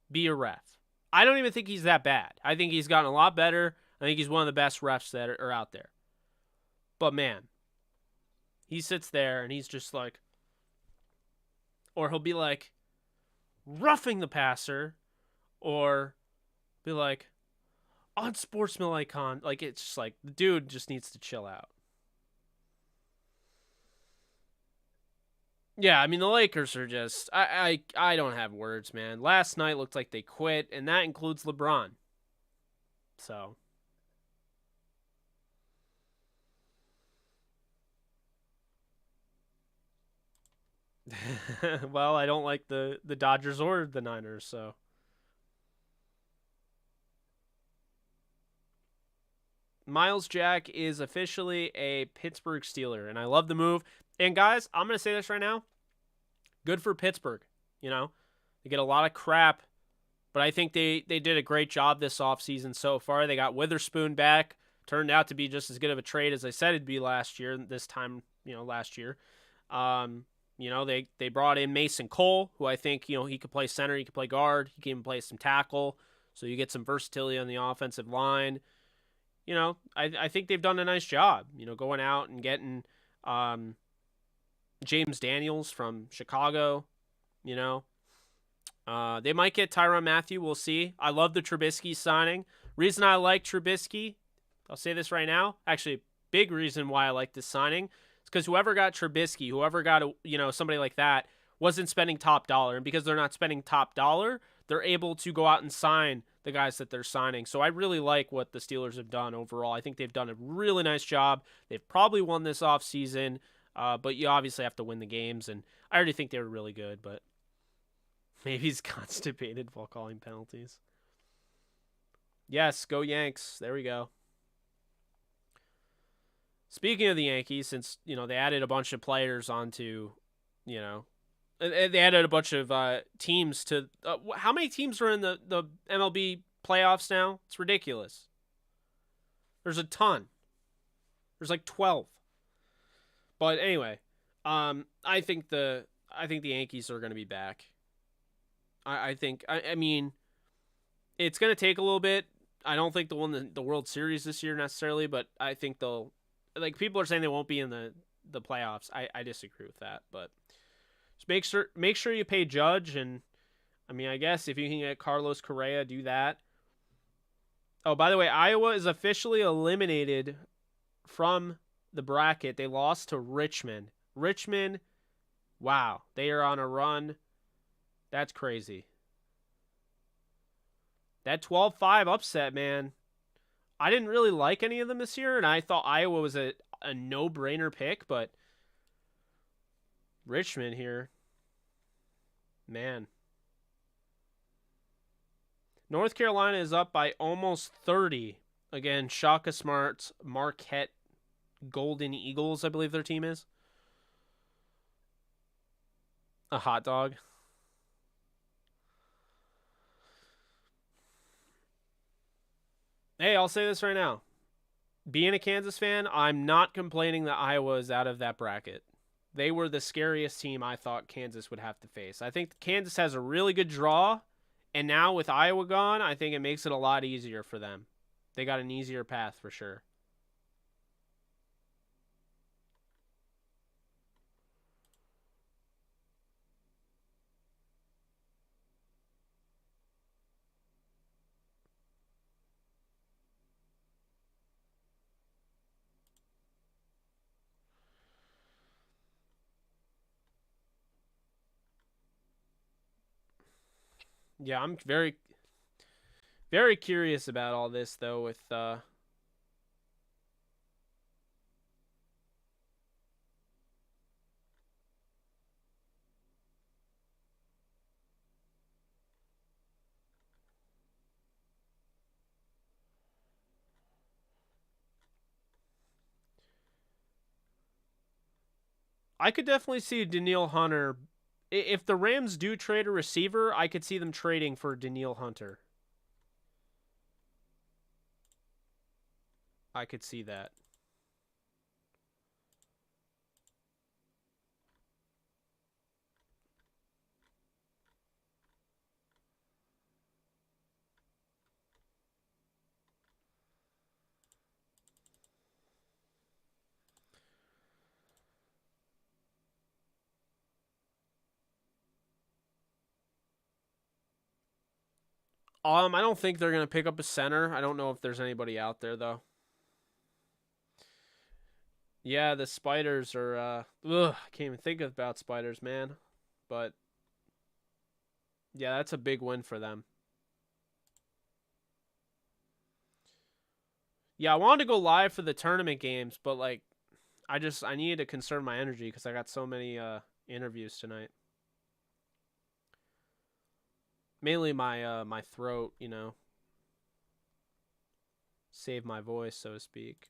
be a ref. I don't even think he's that bad. I think he's gotten a lot better. I think he's one of the best refs that are out there. But man, he sits there and he's just like, or he'll be like, roughing the passer, or be like, unsportsmanlike icon. Like, it's just like, the dude just needs to chill out. Yeah, I mean the Lakers are just I don't have words, man. Last night looked like they quit, and that includes LeBron. So well, I don't like the Dodgers or the Niners, so Miles Jack is officially a Pittsburgh Steeler, and I love the move. And guys, I'm gonna say this right now. Good for Pittsburgh. You know, they get a lot of crap, but I think they did a great job this offseason so far. They got Witherspoon back. Turned out to be just as good of a trade as I said it'd be last year. This time, last year. They brought in Mason Cole, who I think, he could play center, he could play guard, he can even play some tackle. So you get some versatility on the offensive line. I think they've done a nice job, going out and getting James Daniels from Chicago, you know. They might get Tyrann Mathieu. We'll see. I love the Trubisky signing. Reason I like Trubisky, I'll say this right now. Actually, big reason why I like this signing is because whoever got Trubisky, whoever got somebody like that, wasn't spending top dollar, and because they're not spending top dollar, they're able to go out and sign the guys that they're signing. So I really like what the Steelers have done overall. I think they've done a really nice job. They've probably won this offseason, but you obviously have to win the games, and I already think they were really good, but maybe he's constipated while calling penalties. Yes, go Yanks. There we go. Speaking of the Yankees, since, they added a bunch of players onto, they added a bunch of teams to. How many teams are in the MLB playoffs now? It's ridiculous. There's a ton. There's like 12. But anyway, I think the Yankees are going to be back. I think. I mean, it's going to take a little bit. I don't think they'll win the World Series this year necessarily, but I think they'll. Like, people are saying they won't be in the playoffs. I disagree with that, but just make sure you pay Judge, and I mean, I guess if you can get Carlos Correa, do that. Oh, by the way, Iowa is officially eliminated from the bracket. They lost to Richmond. Richmond, wow, they are on a run. That's crazy. That 12-5 upset, man. I didn't really like any of them this year, and I thought Iowa was a no-brainer pick, but Richmond here, man. North Carolina is up by almost 30. Again, Shaka Smart's Marquette Golden Eagles, I believe their team is. A hot dog. Hey, I'll say this right now. Being a Kansas fan, I'm not complaining that Iowa is out of that bracket. They were the scariest team I thought Kansas would have to face. I think Kansas has a really good draw, and now with Iowa gone, I think it makes it a lot easier for them. They got an easier path for sure. Yeah, I'm very, very curious about all this though. With I could definitely see Daniil Hunter. If the Rams do trade a receiver, I could see them trading for Daniil Hunter. I could see that. I don't think they're gonna pick up a center. I don't know if there's anybody out there though. Yeah, the Spiders are. Ugh, I can't even think about Spiders, man. But yeah, that's a big win for them. Yeah, I wanted to go live for the tournament games, but like, I needed to conserve my energy because I got so many interviews tonight. Mainly my throat, save my voice, so to speak.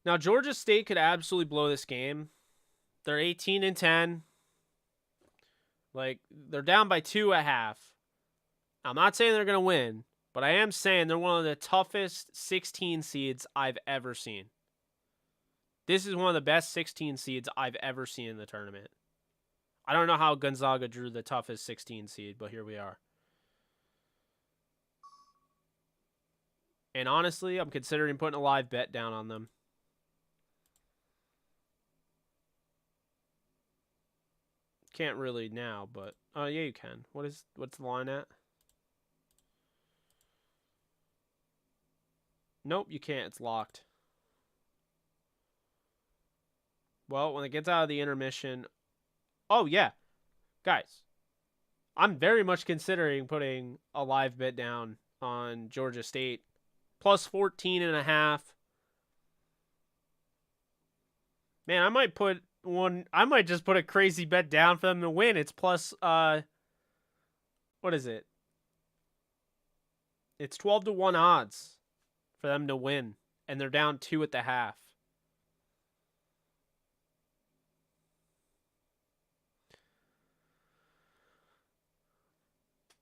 Now Georgia State could absolutely blow this game. They're 18-10. Like they're down by 2 at half. I'm not saying they're gonna win, but I am saying they're one of the toughest 16 seeds I've ever seen. This is one of the best 16 seeds I've ever seen in the tournament. I don't know how Gonzaga drew the toughest 16 seed, but here we are. And honestly, I'm considering putting a live bet down on them. Can't really now, but oh yeah, you can. What's the line at? Nope, you can't. It's locked. Well, when it gets out of the intermission, oh yeah, guys, I'm very much considering putting a live bet down on Georgia State plus 14.5. Man, I might just put a crazy bet down for them to win. It's plus what is it? It's 12-1 odds for them to win, and they're down 2 at the half.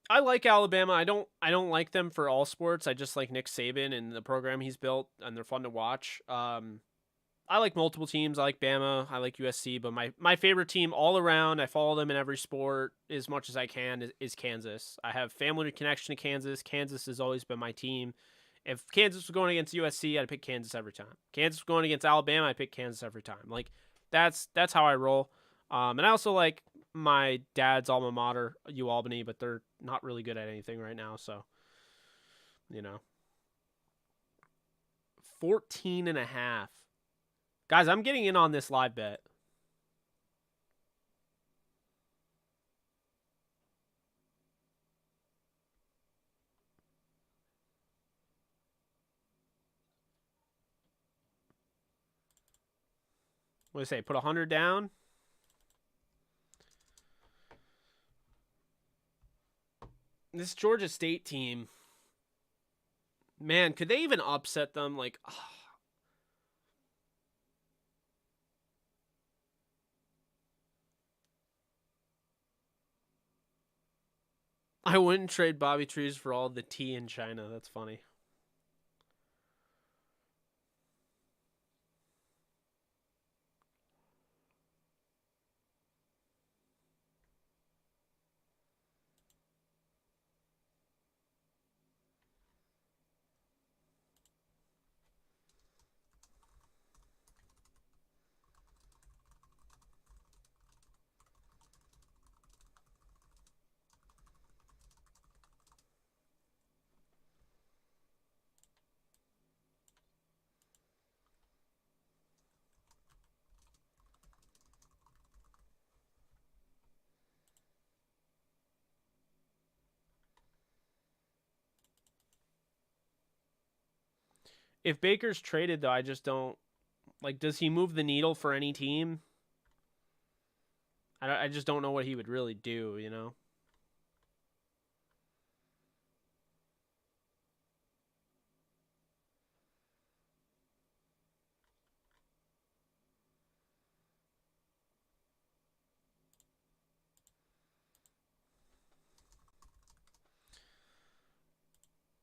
I like Alabama. I don't like them for all sports. I just like Nick Saban and the program he's built, and they're fun to watch. I like multiple teams. I like Bama. I like USC, but my favorite team all around, I follow them in every sport as much as I can, is Kansas. I have family connection to Kansas. Kansas has always been my team. If Kansas was going against USC, I'd pick Kansas every time. Kansas was going against Alabama, I'd pick Kansas every time. Like that's how I roll. And I also like my dad's alma mater, UAlbany, but they're not really good at anything right now. So, you know, 14.5. Guys, I'm getting in on this live bet. What do you say? Put 100 down? This Georgia State team, man, could they even upset them? Like, I wouldn't trade Bobby Trees for all the tea in China. That's funny. If Baker's traded, though, I just don't like. Does he move the needle for any team? I just don't know what he would really do.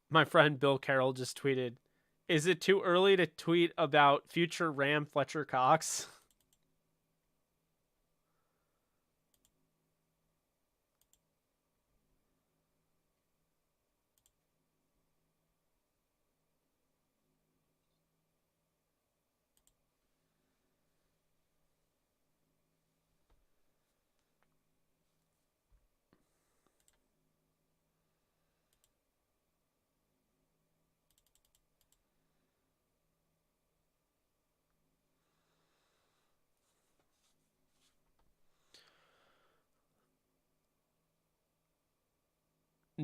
My friend Bill Carroll just tweeted, "Is it too early to tweet about future Ram Fletcher Cox?"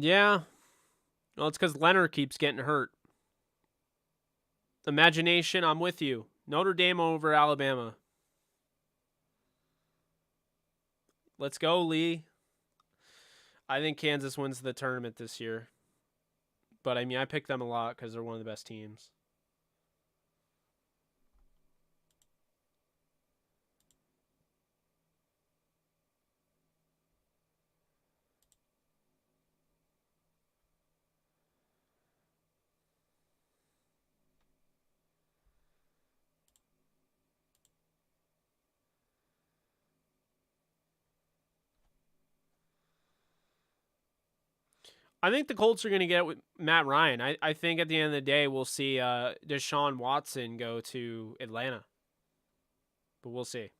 Yeah. Well, it's because Leonard keeps getting hurt. Imagination, I'm with you. Notre Dame over Alabama. Let's go, Lee. I think Kansas wins the tournament this year. But, I mean, I picked them a lot because they're one of the best teams. I think the Colts are going to get with Matt Ryan. I think at the end of the day, we'll see Deshaun Watson go to Atlanta. But we'll see.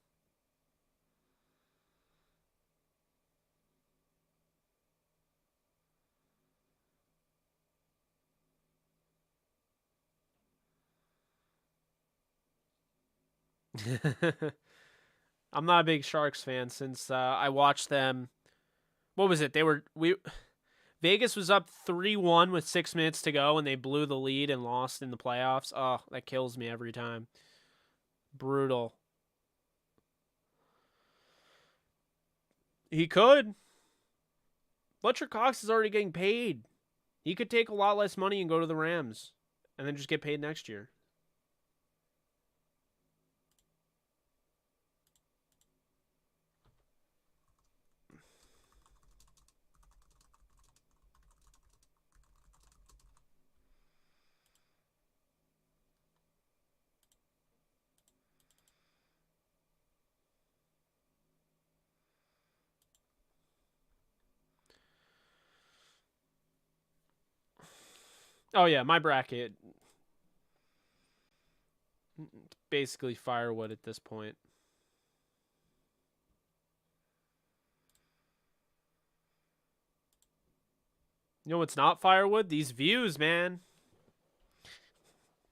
I'm not a big Sharks fan since I watched them. What was it? Vegas was up 3-1 with 6 minutes to go, and they blew the lead and lost in the playoffs. Oh, that kills me every time. Brutal. He could. Fletcher Cox is already getting paid. He could take a lot less money and go to the Rams and then just get paid next year. Oh, yeah, my bracket. Basically firewood at this point. You know what's not firewood? These views, man.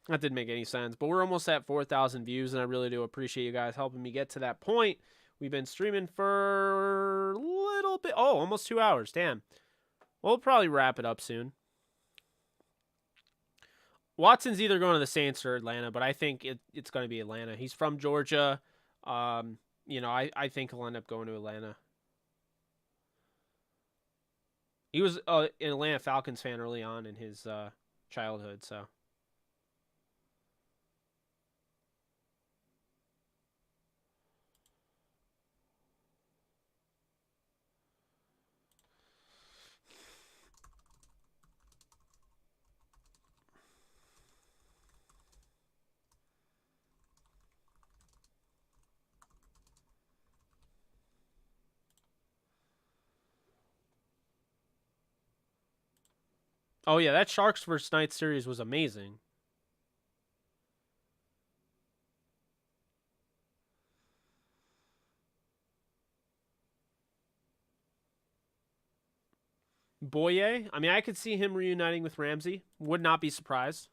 That didn't make any sense. But we're almost at 4,000 views, and I really do appreciate you guys helping me get to that point. We've been streaming for a little bit. Oh, almost 2 hours. Damn. We'll probably wrap it up soon. Watson's either going to the Saints or Atlanta, but I think it's going to be Atlanta. He's from Georgia. I think he'll end up going to Atlanta. He was an Atlanta Falcons fan early on in his childhood, so. Oh, yeah, that Sharks vs. Knights series was amazing. Boye, I mean, I could see him reuniting with Ramsey. Would not be surprised.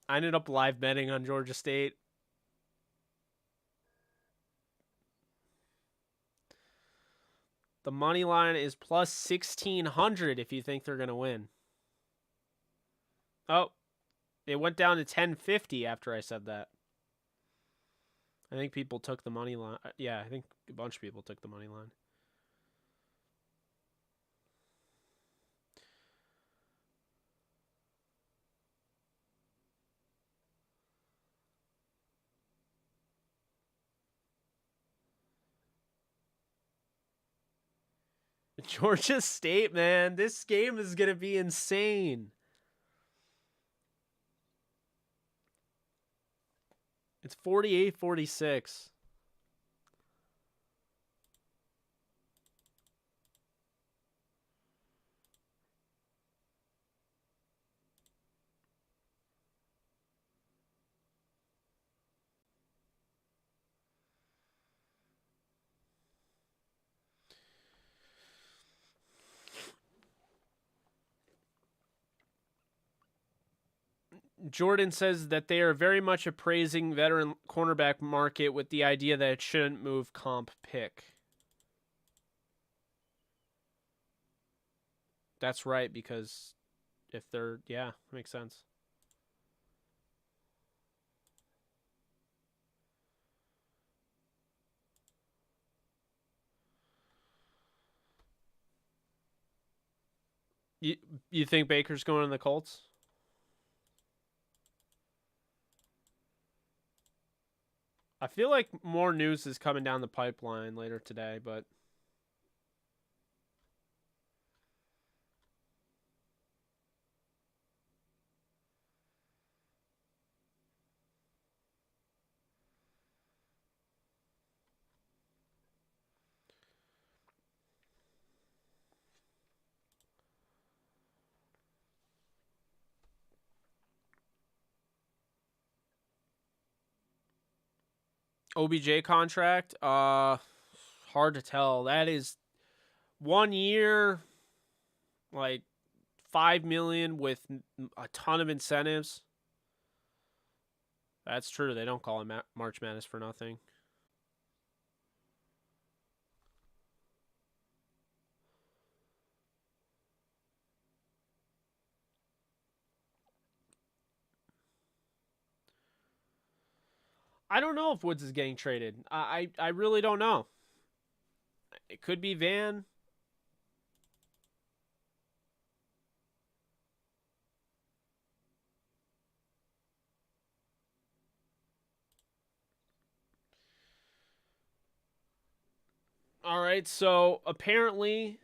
I ended up live betting on Georgia State. The money line is plus 1,600 if you think they're going to win. Oh, it went down to 1050 after I said that. I think people took the money line. Yeah, I think a bunch of people took the money line. Georgia State, man. This game is going to be insane. It's 48-46. Jordan says that they are very much appraising veteran cornerback market with the idea that it shouldn't move comp pick. That's right, because if they're, yeah, makes sense. You you think Baker's going to the Colts? I feel like more news is coming down the pipeline later today, but OBJ contract, hard to tell. That is 1 year, like 5 million with a ton of incentives. That's true. They don't call him March Madness for nothing. I don't know if Woods is getting traded. I really don't know. It could be Van. All right, so apparently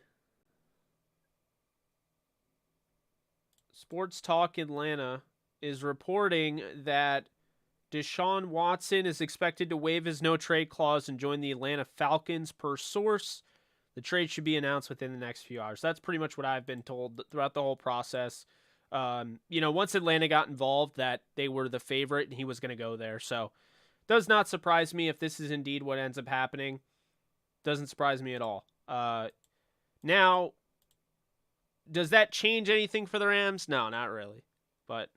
Sports Talk Atlanta is reporting that Deshaun Watson is expected to waive his no trade clause and join the Atlanta Falcons per source. The trade should be announced within the next few hours. That's pretty much what I've been told throughout the whole process. Once Atlanta got involved, that they were the favorite and he was going to go there. So, does not surprise me if this is indeed what ends up happening. Doesn't surprise me at all. Now, does that change anything for the Rams? No, not really. But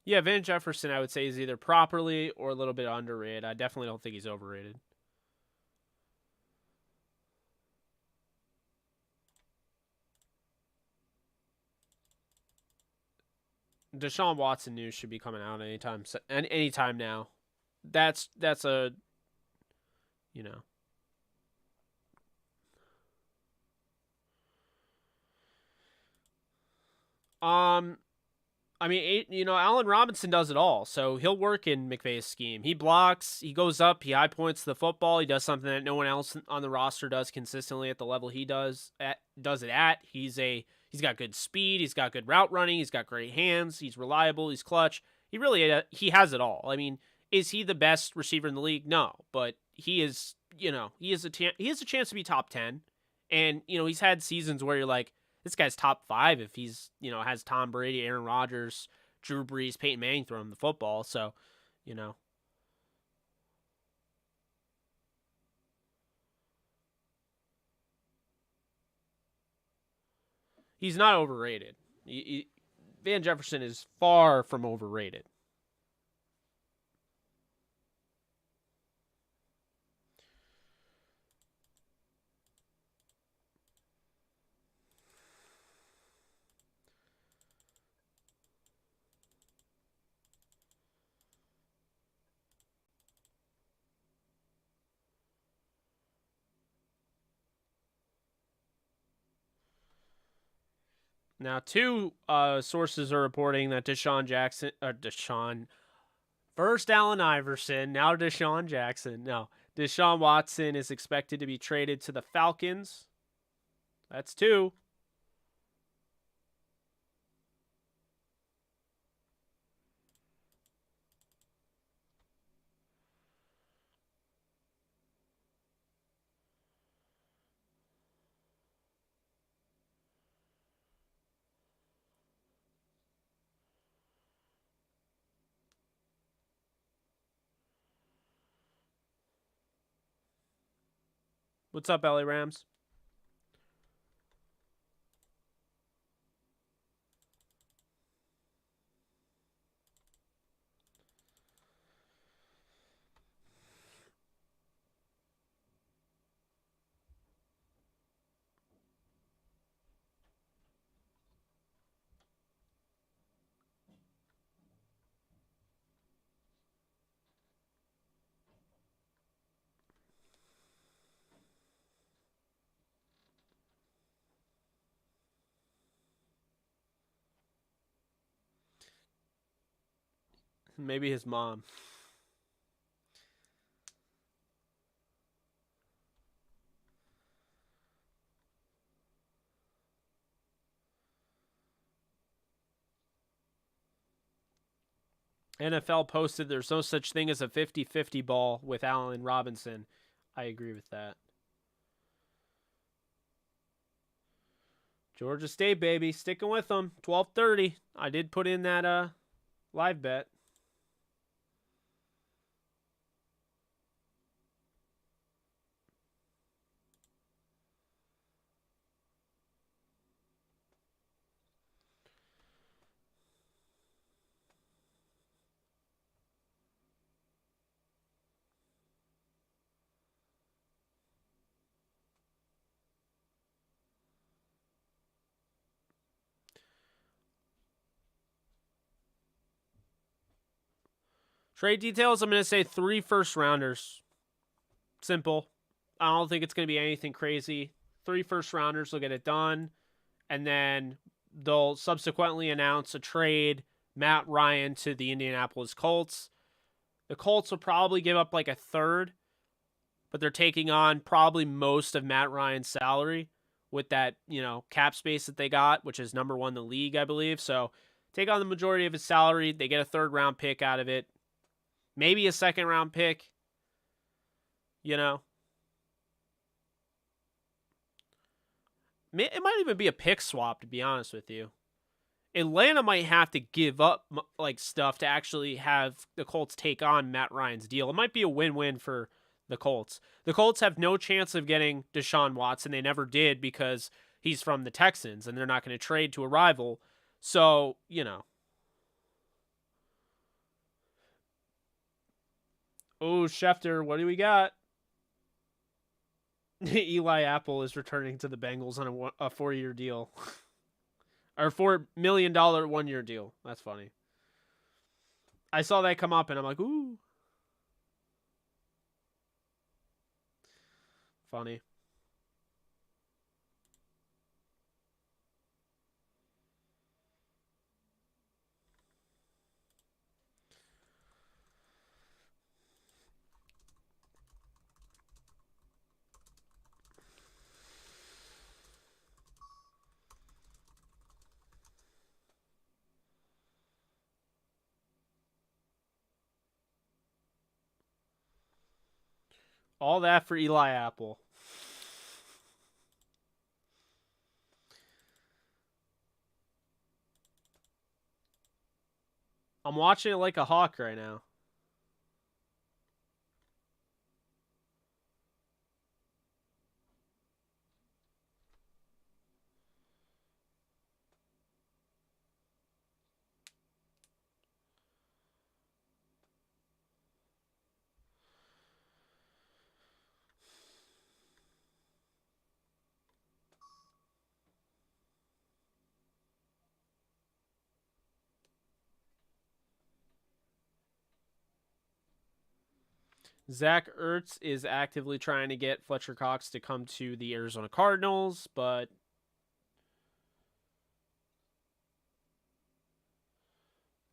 yeah, Van Jefferson, I would say, is either properly or a little bit underrated. I definitely don't think he's overrated. Deshaun Watson news should be coming out anytime now. That's a you know. Um, Allen Robinson does it all. So he'll work in McVay's scheme. He blocks, he goes up, he high points the football. He does something that no one else on the roster does consistently at the level he does it at. He's got good speed, he's got good route running, he's got great hands, he's reliable, he's clutch. He has it all. I mean, is he the best receiver in the league? No, but he is, he has a chance to be top 10. And, he's had seasons where you're like, this guy's top 5 if he's, has Tom Brady, Aaron Rodgers, Drew Brees, Peyton Manning throwing him the football. So, you know, he's not overrated. Van Jefferson is far from overrated. Now, two sources are reporting that Deshaun first Allen Iverson, now Deshaun Jackson. No, Deshaun Watson is expected to be traded to the Falcons. That's 2. What's up, LA Rams? Maybe his mom. NFL posted there's no such thing as a 50-50 ball with Allen Robinson. I agree with that. Georgia State, baby. Sticking with them. 12:30. I did put in that live bet. Trade details, I'm going to say 3 first-rounders. Simple. I don't think it's going to be anything crazy. 3 first-rounders will get it done. And then they'll subsequently announce a trade, Matt Ryan to the Indianapolis Colts. The Colts will probably give up like a third, but they're taking on probably most of Matt Ryan's salary with that, cap space that they got, which is number 1 in the league, I believe. So take on the majority of his salary. They get a 3rd-round pick out of it. Maybe a 2nd-round pick. It might even be a pick swap, to be honest with you. Atlanta might have to give up stuff to actually have the Colts take on Matt Ryan's deal. It might be a win-win for the Colts. The Colts have no chance of getting Deshaun Watson. They never did because he's from the Texans, and they're not going to trade to a rival. So, Oh, Schefter, what do we got? Eli Apple is returning to the Bengals on a 4-year deal. Or $4 million 1-year deal. That's funny. I saw that come up and I'm like, ooh. Funny. All that for Eli Apple. I'm watching it like a hawk right now. Zach Ertz is actively trying to get Fletcher Cox to come to the Arizona Cardinals, but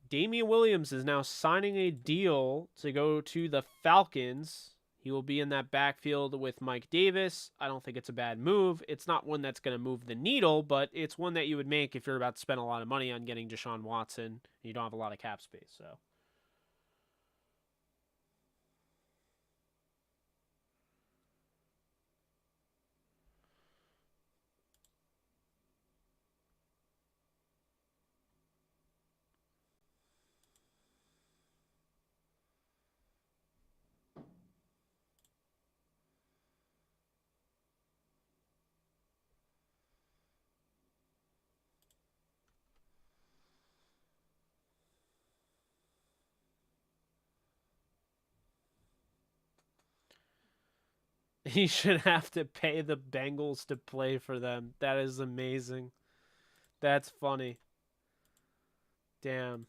Damian Williams is now signing a deal to go to the Falcons. He will be in that backfield with Mike Davis. I don't think it's a bad move. It's not one that's going to move the needle, but it's one that you would make if you're about to spend a lot of money on getting Deshaun Watson and you don't have a lot of cap space. So he should have to pay the Bengals to play for them. That is amazing. That's funny. Damn.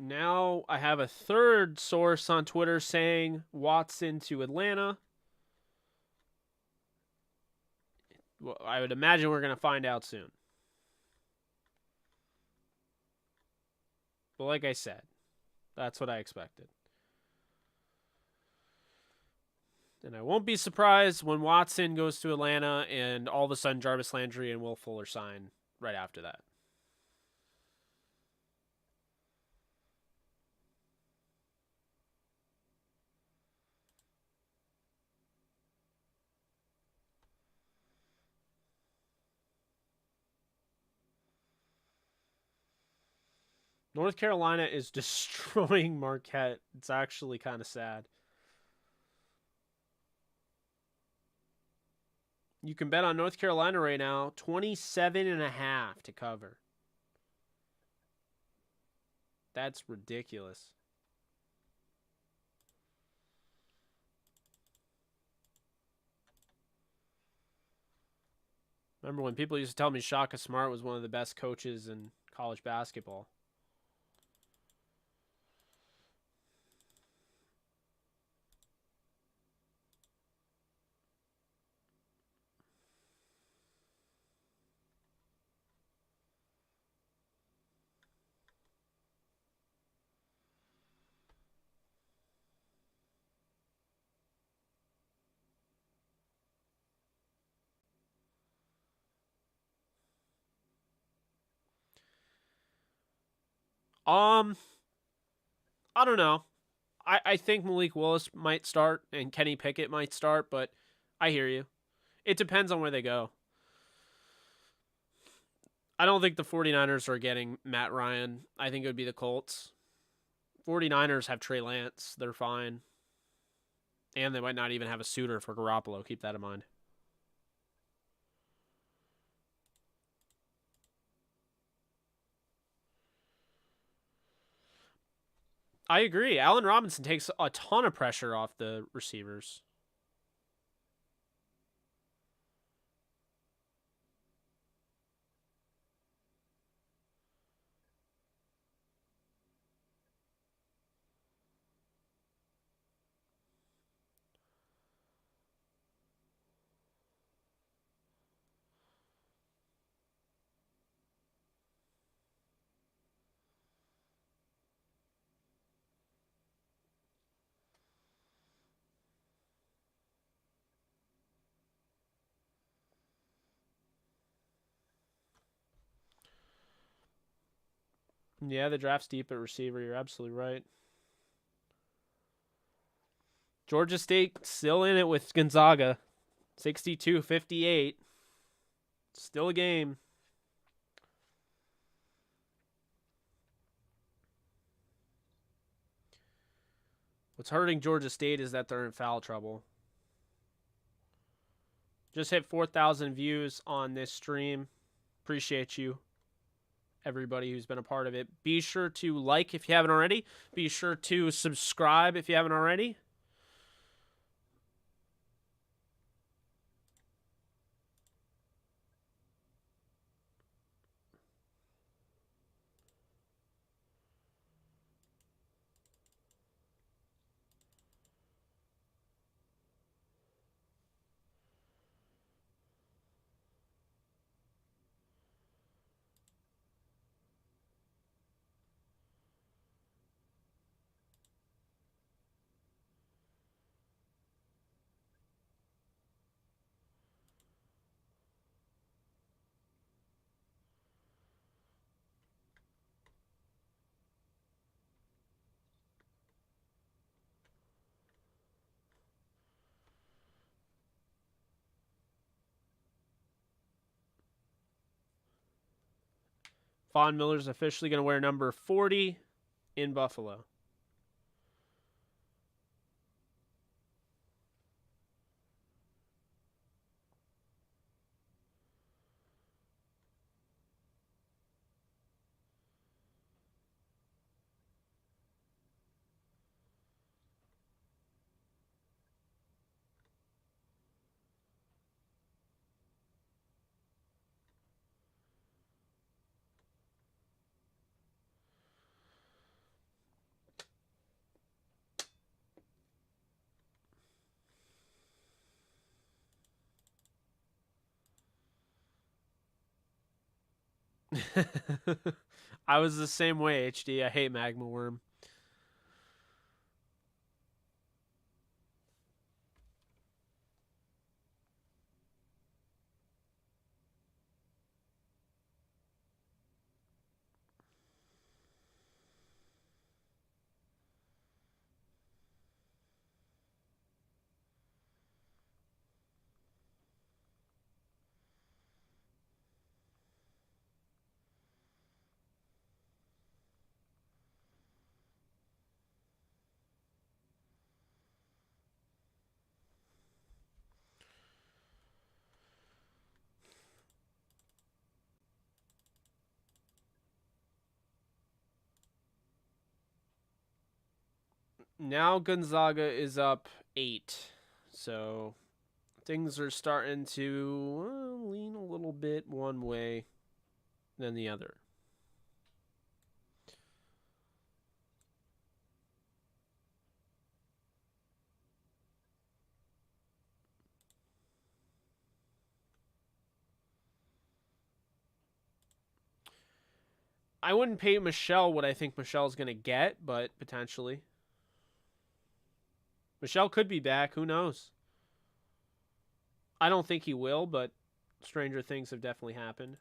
Now I have a third source on Twitter saying Watson to Atlanta. Well, I would imagine we're going to find out soon. But like I said, that's what I expected. And I won't be surprised when Watson goes to Atlanta and all of a sudden Jarvis Landry and Will Fuller sign right after that. North Carolina is destroying Marquette. It's actually kind of sad. You can bet on North Carolina right now, 27.5 to cover. That's ridiculous. Remember when people used to tell me Shaka Smart was one of the best coaches in college basketball? I don't know. I think Malik Willis might start and Kenny Pickett might start, but I hear you. It depends on where they go. I don't think the 49ers are getting Matt Ryan. I think it would be the Colts. 49ers have Trey Lance. They're fine. And they might not even have a suitor for Garoppolo. Keep that in mind. I agree. Allen Robinson takes a ton of pressure off the receivers. Yeah, the draft's deep at receiver. You're absolutely right. Georgia State still in it with Gonzaga. 62-58. Still a game. What's hurting Georgia State is that they're in foul trouble. Just hit 4,000 views on this stream. Appreciate you, everybody who's been a part of it. Be sure to like if you haven't already. Be sure to subscribe if you haven't already. Von Miller's officially going to wear number 40 in Buffalo. I was the same way, HD. I hate Magma Worm. Now Gonzaga is up 8. So things are starting to lean a little bit one way than the other. I wouldn't pay Michelle what I think Michelle's going to get, but potentially. Michelle could be back. Who knows? I don't think he will, but stranger things have definitely happened.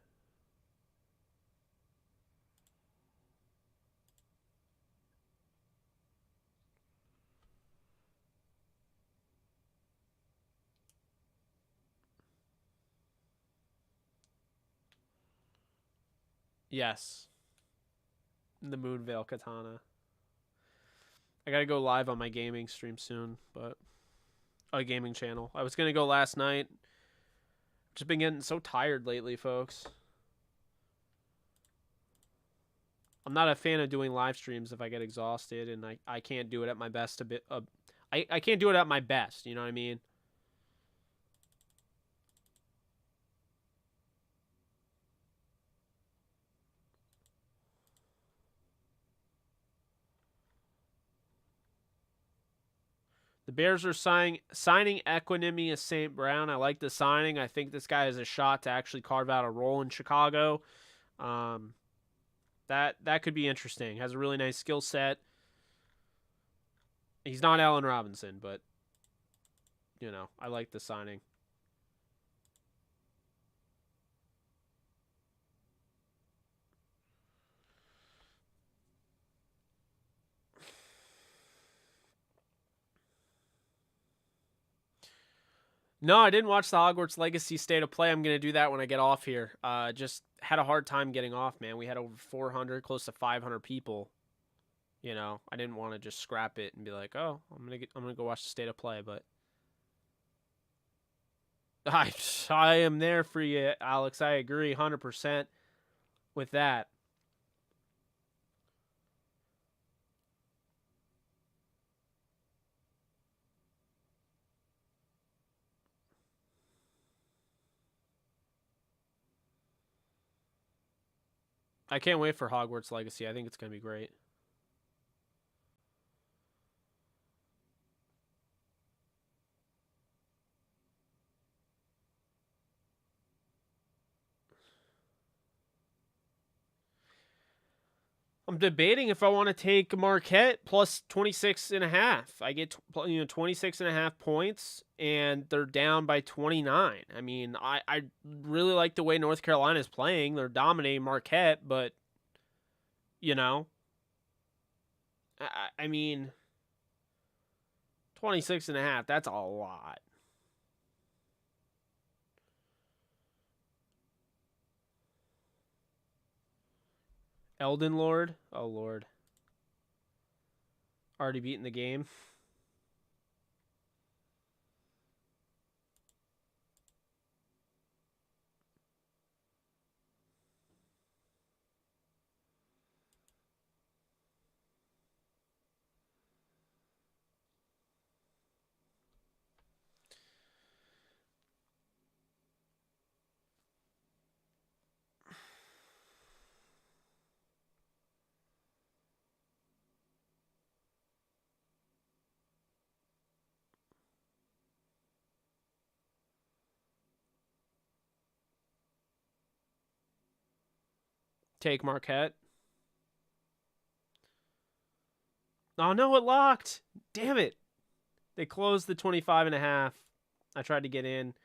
Yes. The Moonveil Katana. I gotta go live on my gaming stream soon, but a gaming channel. I was gonna go last night. Just been getting so tired lately, folks. I'm not a fan of doing live streams if I get exhausted and I can't do it at my best a bit. I can't do it at my best, you know what I mean? The Bears are signing Equanimous St. Brown. I like the signing. I think this guy has a shot to actually carve out a role in Chicago. That could be interesting. Has a really nice skill set. He's not Allen Robinson, but you know, I like the signing. No, I didn't watch the Hogwarts Legacy State of Play. I'm going to do that when I get off here. Just had a hard time getting off, man. We had over 400, close to 500 people. You know, I didn't want to just scrap it and be like, "Oh, I'm going to go watch the State of Play," but I am there for you, Alex. I agree 100% with that. I can't wait for Hogwarts Legacy. I think it's going to be great. I'm debating if I want to take Marquette plus 26.5. I get 26.5 points, and they're down by 29. I mean, I really like the way North Carolina is playing. They're dominating Marquette, but you know, I mean, 26.5. That's a lot. Elden Lord. Oh Lord, already beaten the game. Take Marquette. Oh no, it locked. Damn it. They closed the 25.5. I tried to get in.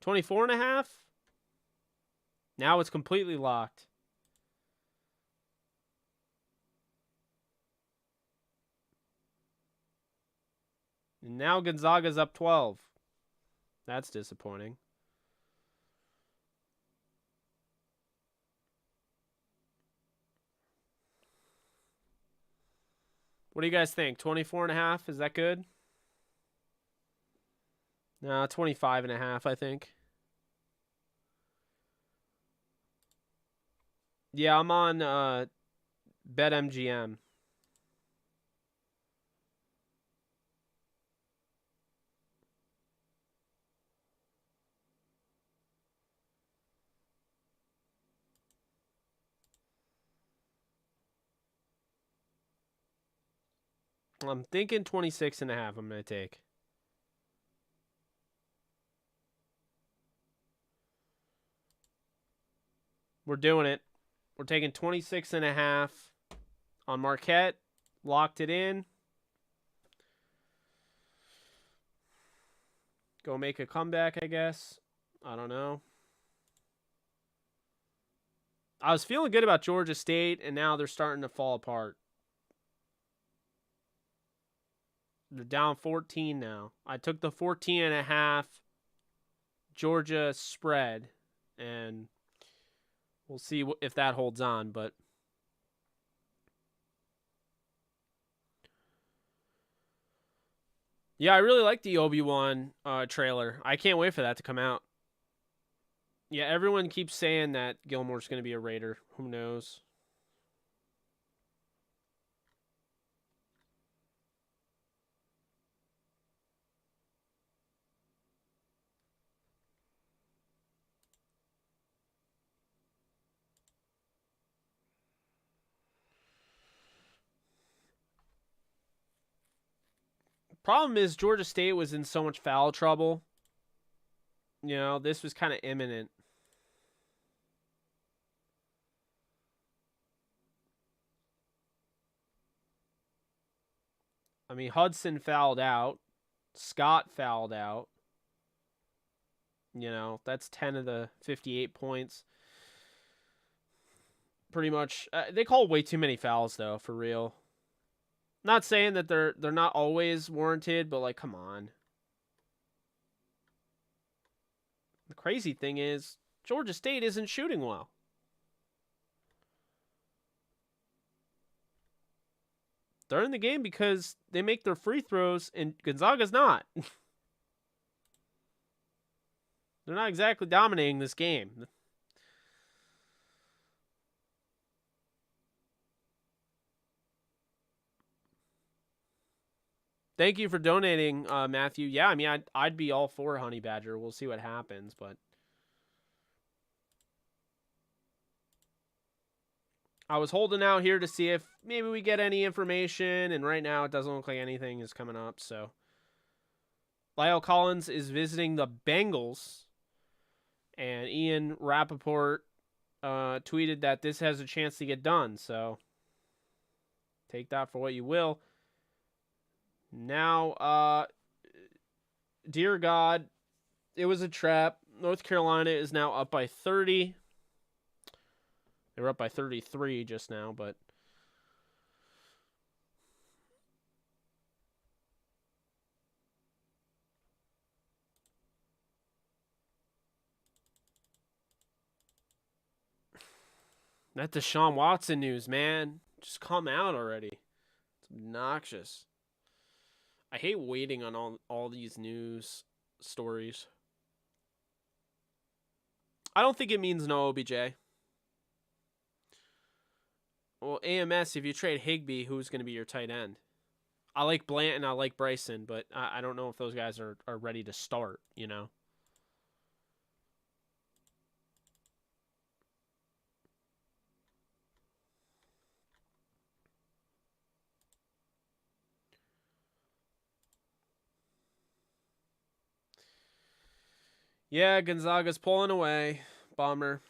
24.5. Now it's completely locked. And now Gonzaga's up 12. That's disappointing. What do you guys think? 24.5? Is that good? No, 25.5, I think. Yeah, I'm on BetMGM. I'm thinking 26.5 I'm going to take. We're doing it. We're taking 26.5 on Marquette. Locked it in. Go make a comeback, I guess. I don't know. I was feeling good about Georgia State, and now they're starting to fall apart. They're down 14 now. I took the 14.5 Georgia spread, and we'll see if that holds on. But yeah, I really like the Obi-Wan trailer. I can't wait for that to come out. Yeah, everyone keeps saying that Gilmore's going to be a Raider. Who knows? Problem is Georgia State was in so much foul trouble. You know, this was kind of imminent. I mean, Hudson fouled out. Scott fouled out. You know, that's 10 of the 58 points. Pretty much. They call way too many fouls, though, for real. Not saying that they're not always warranted, but, like, come on. The crazy thing is, Georgia State isn't shooting well. They're in the game because they make their free throws, and Gonzaga's not. They're not exactly dominating this game. Thank you for donating, Matthew. Yeah, I mean, I'd be all for Honey Badger. We'll see what happens, but I was holding out here to see if maybe we get any information, and right now it doesn't look like anything is coming up. So, Lyle Collins is visiting the Bengals, and Ian Rappaport tweeted that this has a chance to get done. So, take that for what you will. Now, dear God, it was a trap. North Carolina is now up by 30. They were up by 33 just now, but that Deshaun Watson news, man, just come out already. It's obnoxious. I hate waiting on all these news stories. I don't think it means no OBJ. Well, AMS, if you trade Higbee, who's going to be your tight end? I like Blanton, I like Bryson, but I don't know if those guys are ready to start, you know? Yeah, Gonzaga's pulling away. Bummer.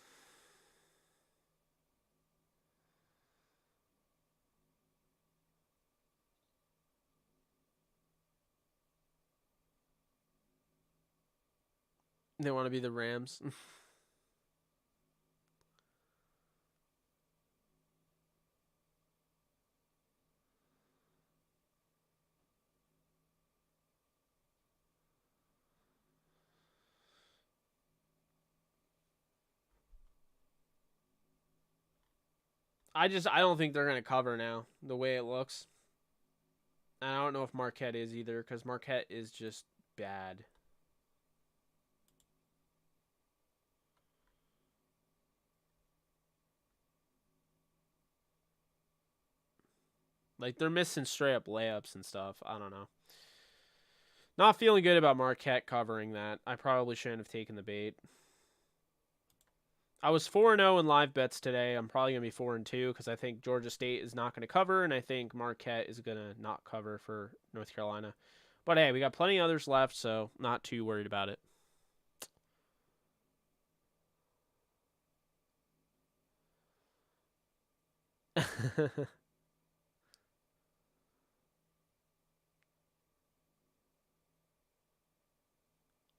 They want to be the Rams. I don't think they're going to cover now, the way it looks. And I don't know if Marquette is either, because Marquette is just bad. Like, they're missing straight up layups and stuff. I don't know. Not feeling good about Marquette covering that. I probably shouldn't have taken the bait. I was 4-0 in live bets today. I'm probably going to be 4-2 because I think Georgia State is not going to cover, and I think Marquette is going to not cover for North Carolina. But hey, we got plenty of others left, so not too worried about it.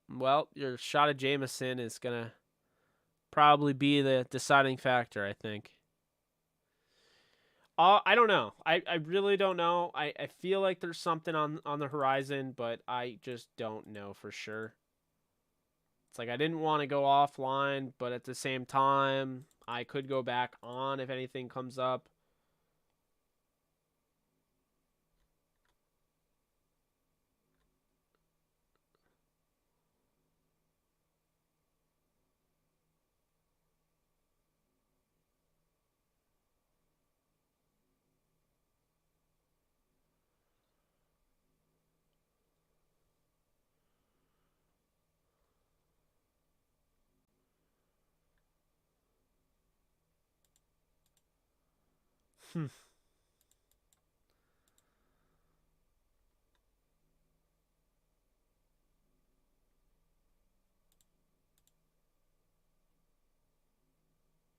Well, your shot at Jameson is going to probably be the deciding factor, I think. I don't know. I really don't know. I feel like there's something on the horizon, but I just don't know for sure. It's like I didn't want to go offline, but at the same time, I could go back on if anything comes up.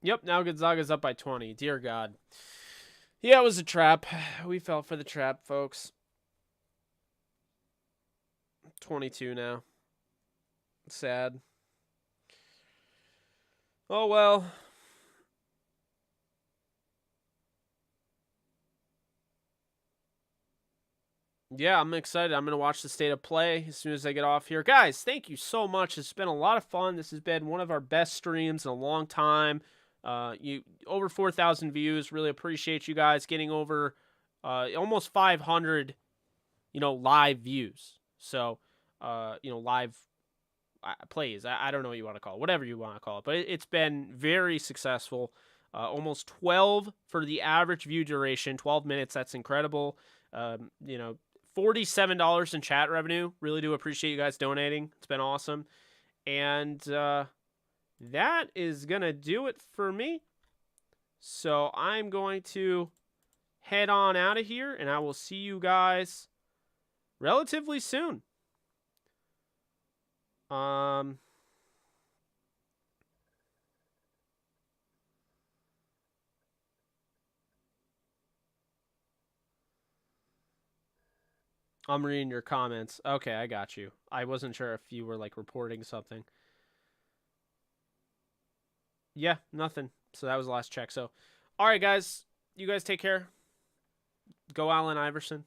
Yep, now Gonzaga's up by 20. Dear God. Yeah, it was a trap. We fell for the trap, folks. 22 now. Sad. Oh well. Yeah, I'm excited. I'm going to watch the state of play as soon as I get off here. Guys, thank you so much. It's been a lot of fun. This has been one of our best streams in a long time. You over 4,000 views. Really appreciate you guys getting over almost 500, live views. So, live plays. I don't know what you want to call it, whatever you want to call it, but it's been very successful. Almost 12 for the average view duration, 12 minutes. That's incredible. $47 in chat revenue. Really do appreciate you guys donating. It's been awesome. And that is going to do it for me. So I'm going to head on out of here, and I will see you guys relatively soon. I'm reading your comments. Okay, I got you. I wasn't sure if you were like reporting something. Yeah, nothing. So that was the last check. So, all right, guys. You guys take care. Go Allen Iverson.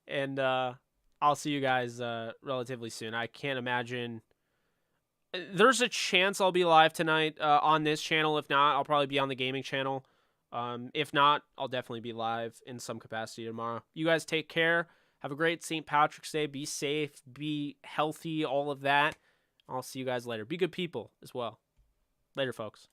And I'll see you guys relatively soon. I can't imagine. There's a chance I'll be live tonight on this channel. If not, I'll probably be on the gaming channel. If not, I'll definitely be live in some capacity tomorrow. You guys take care. Have a great St. Patrick's Day. Be safe. Be healthy. All of that. I'll see you guys later. Be good people as well. Later, folks.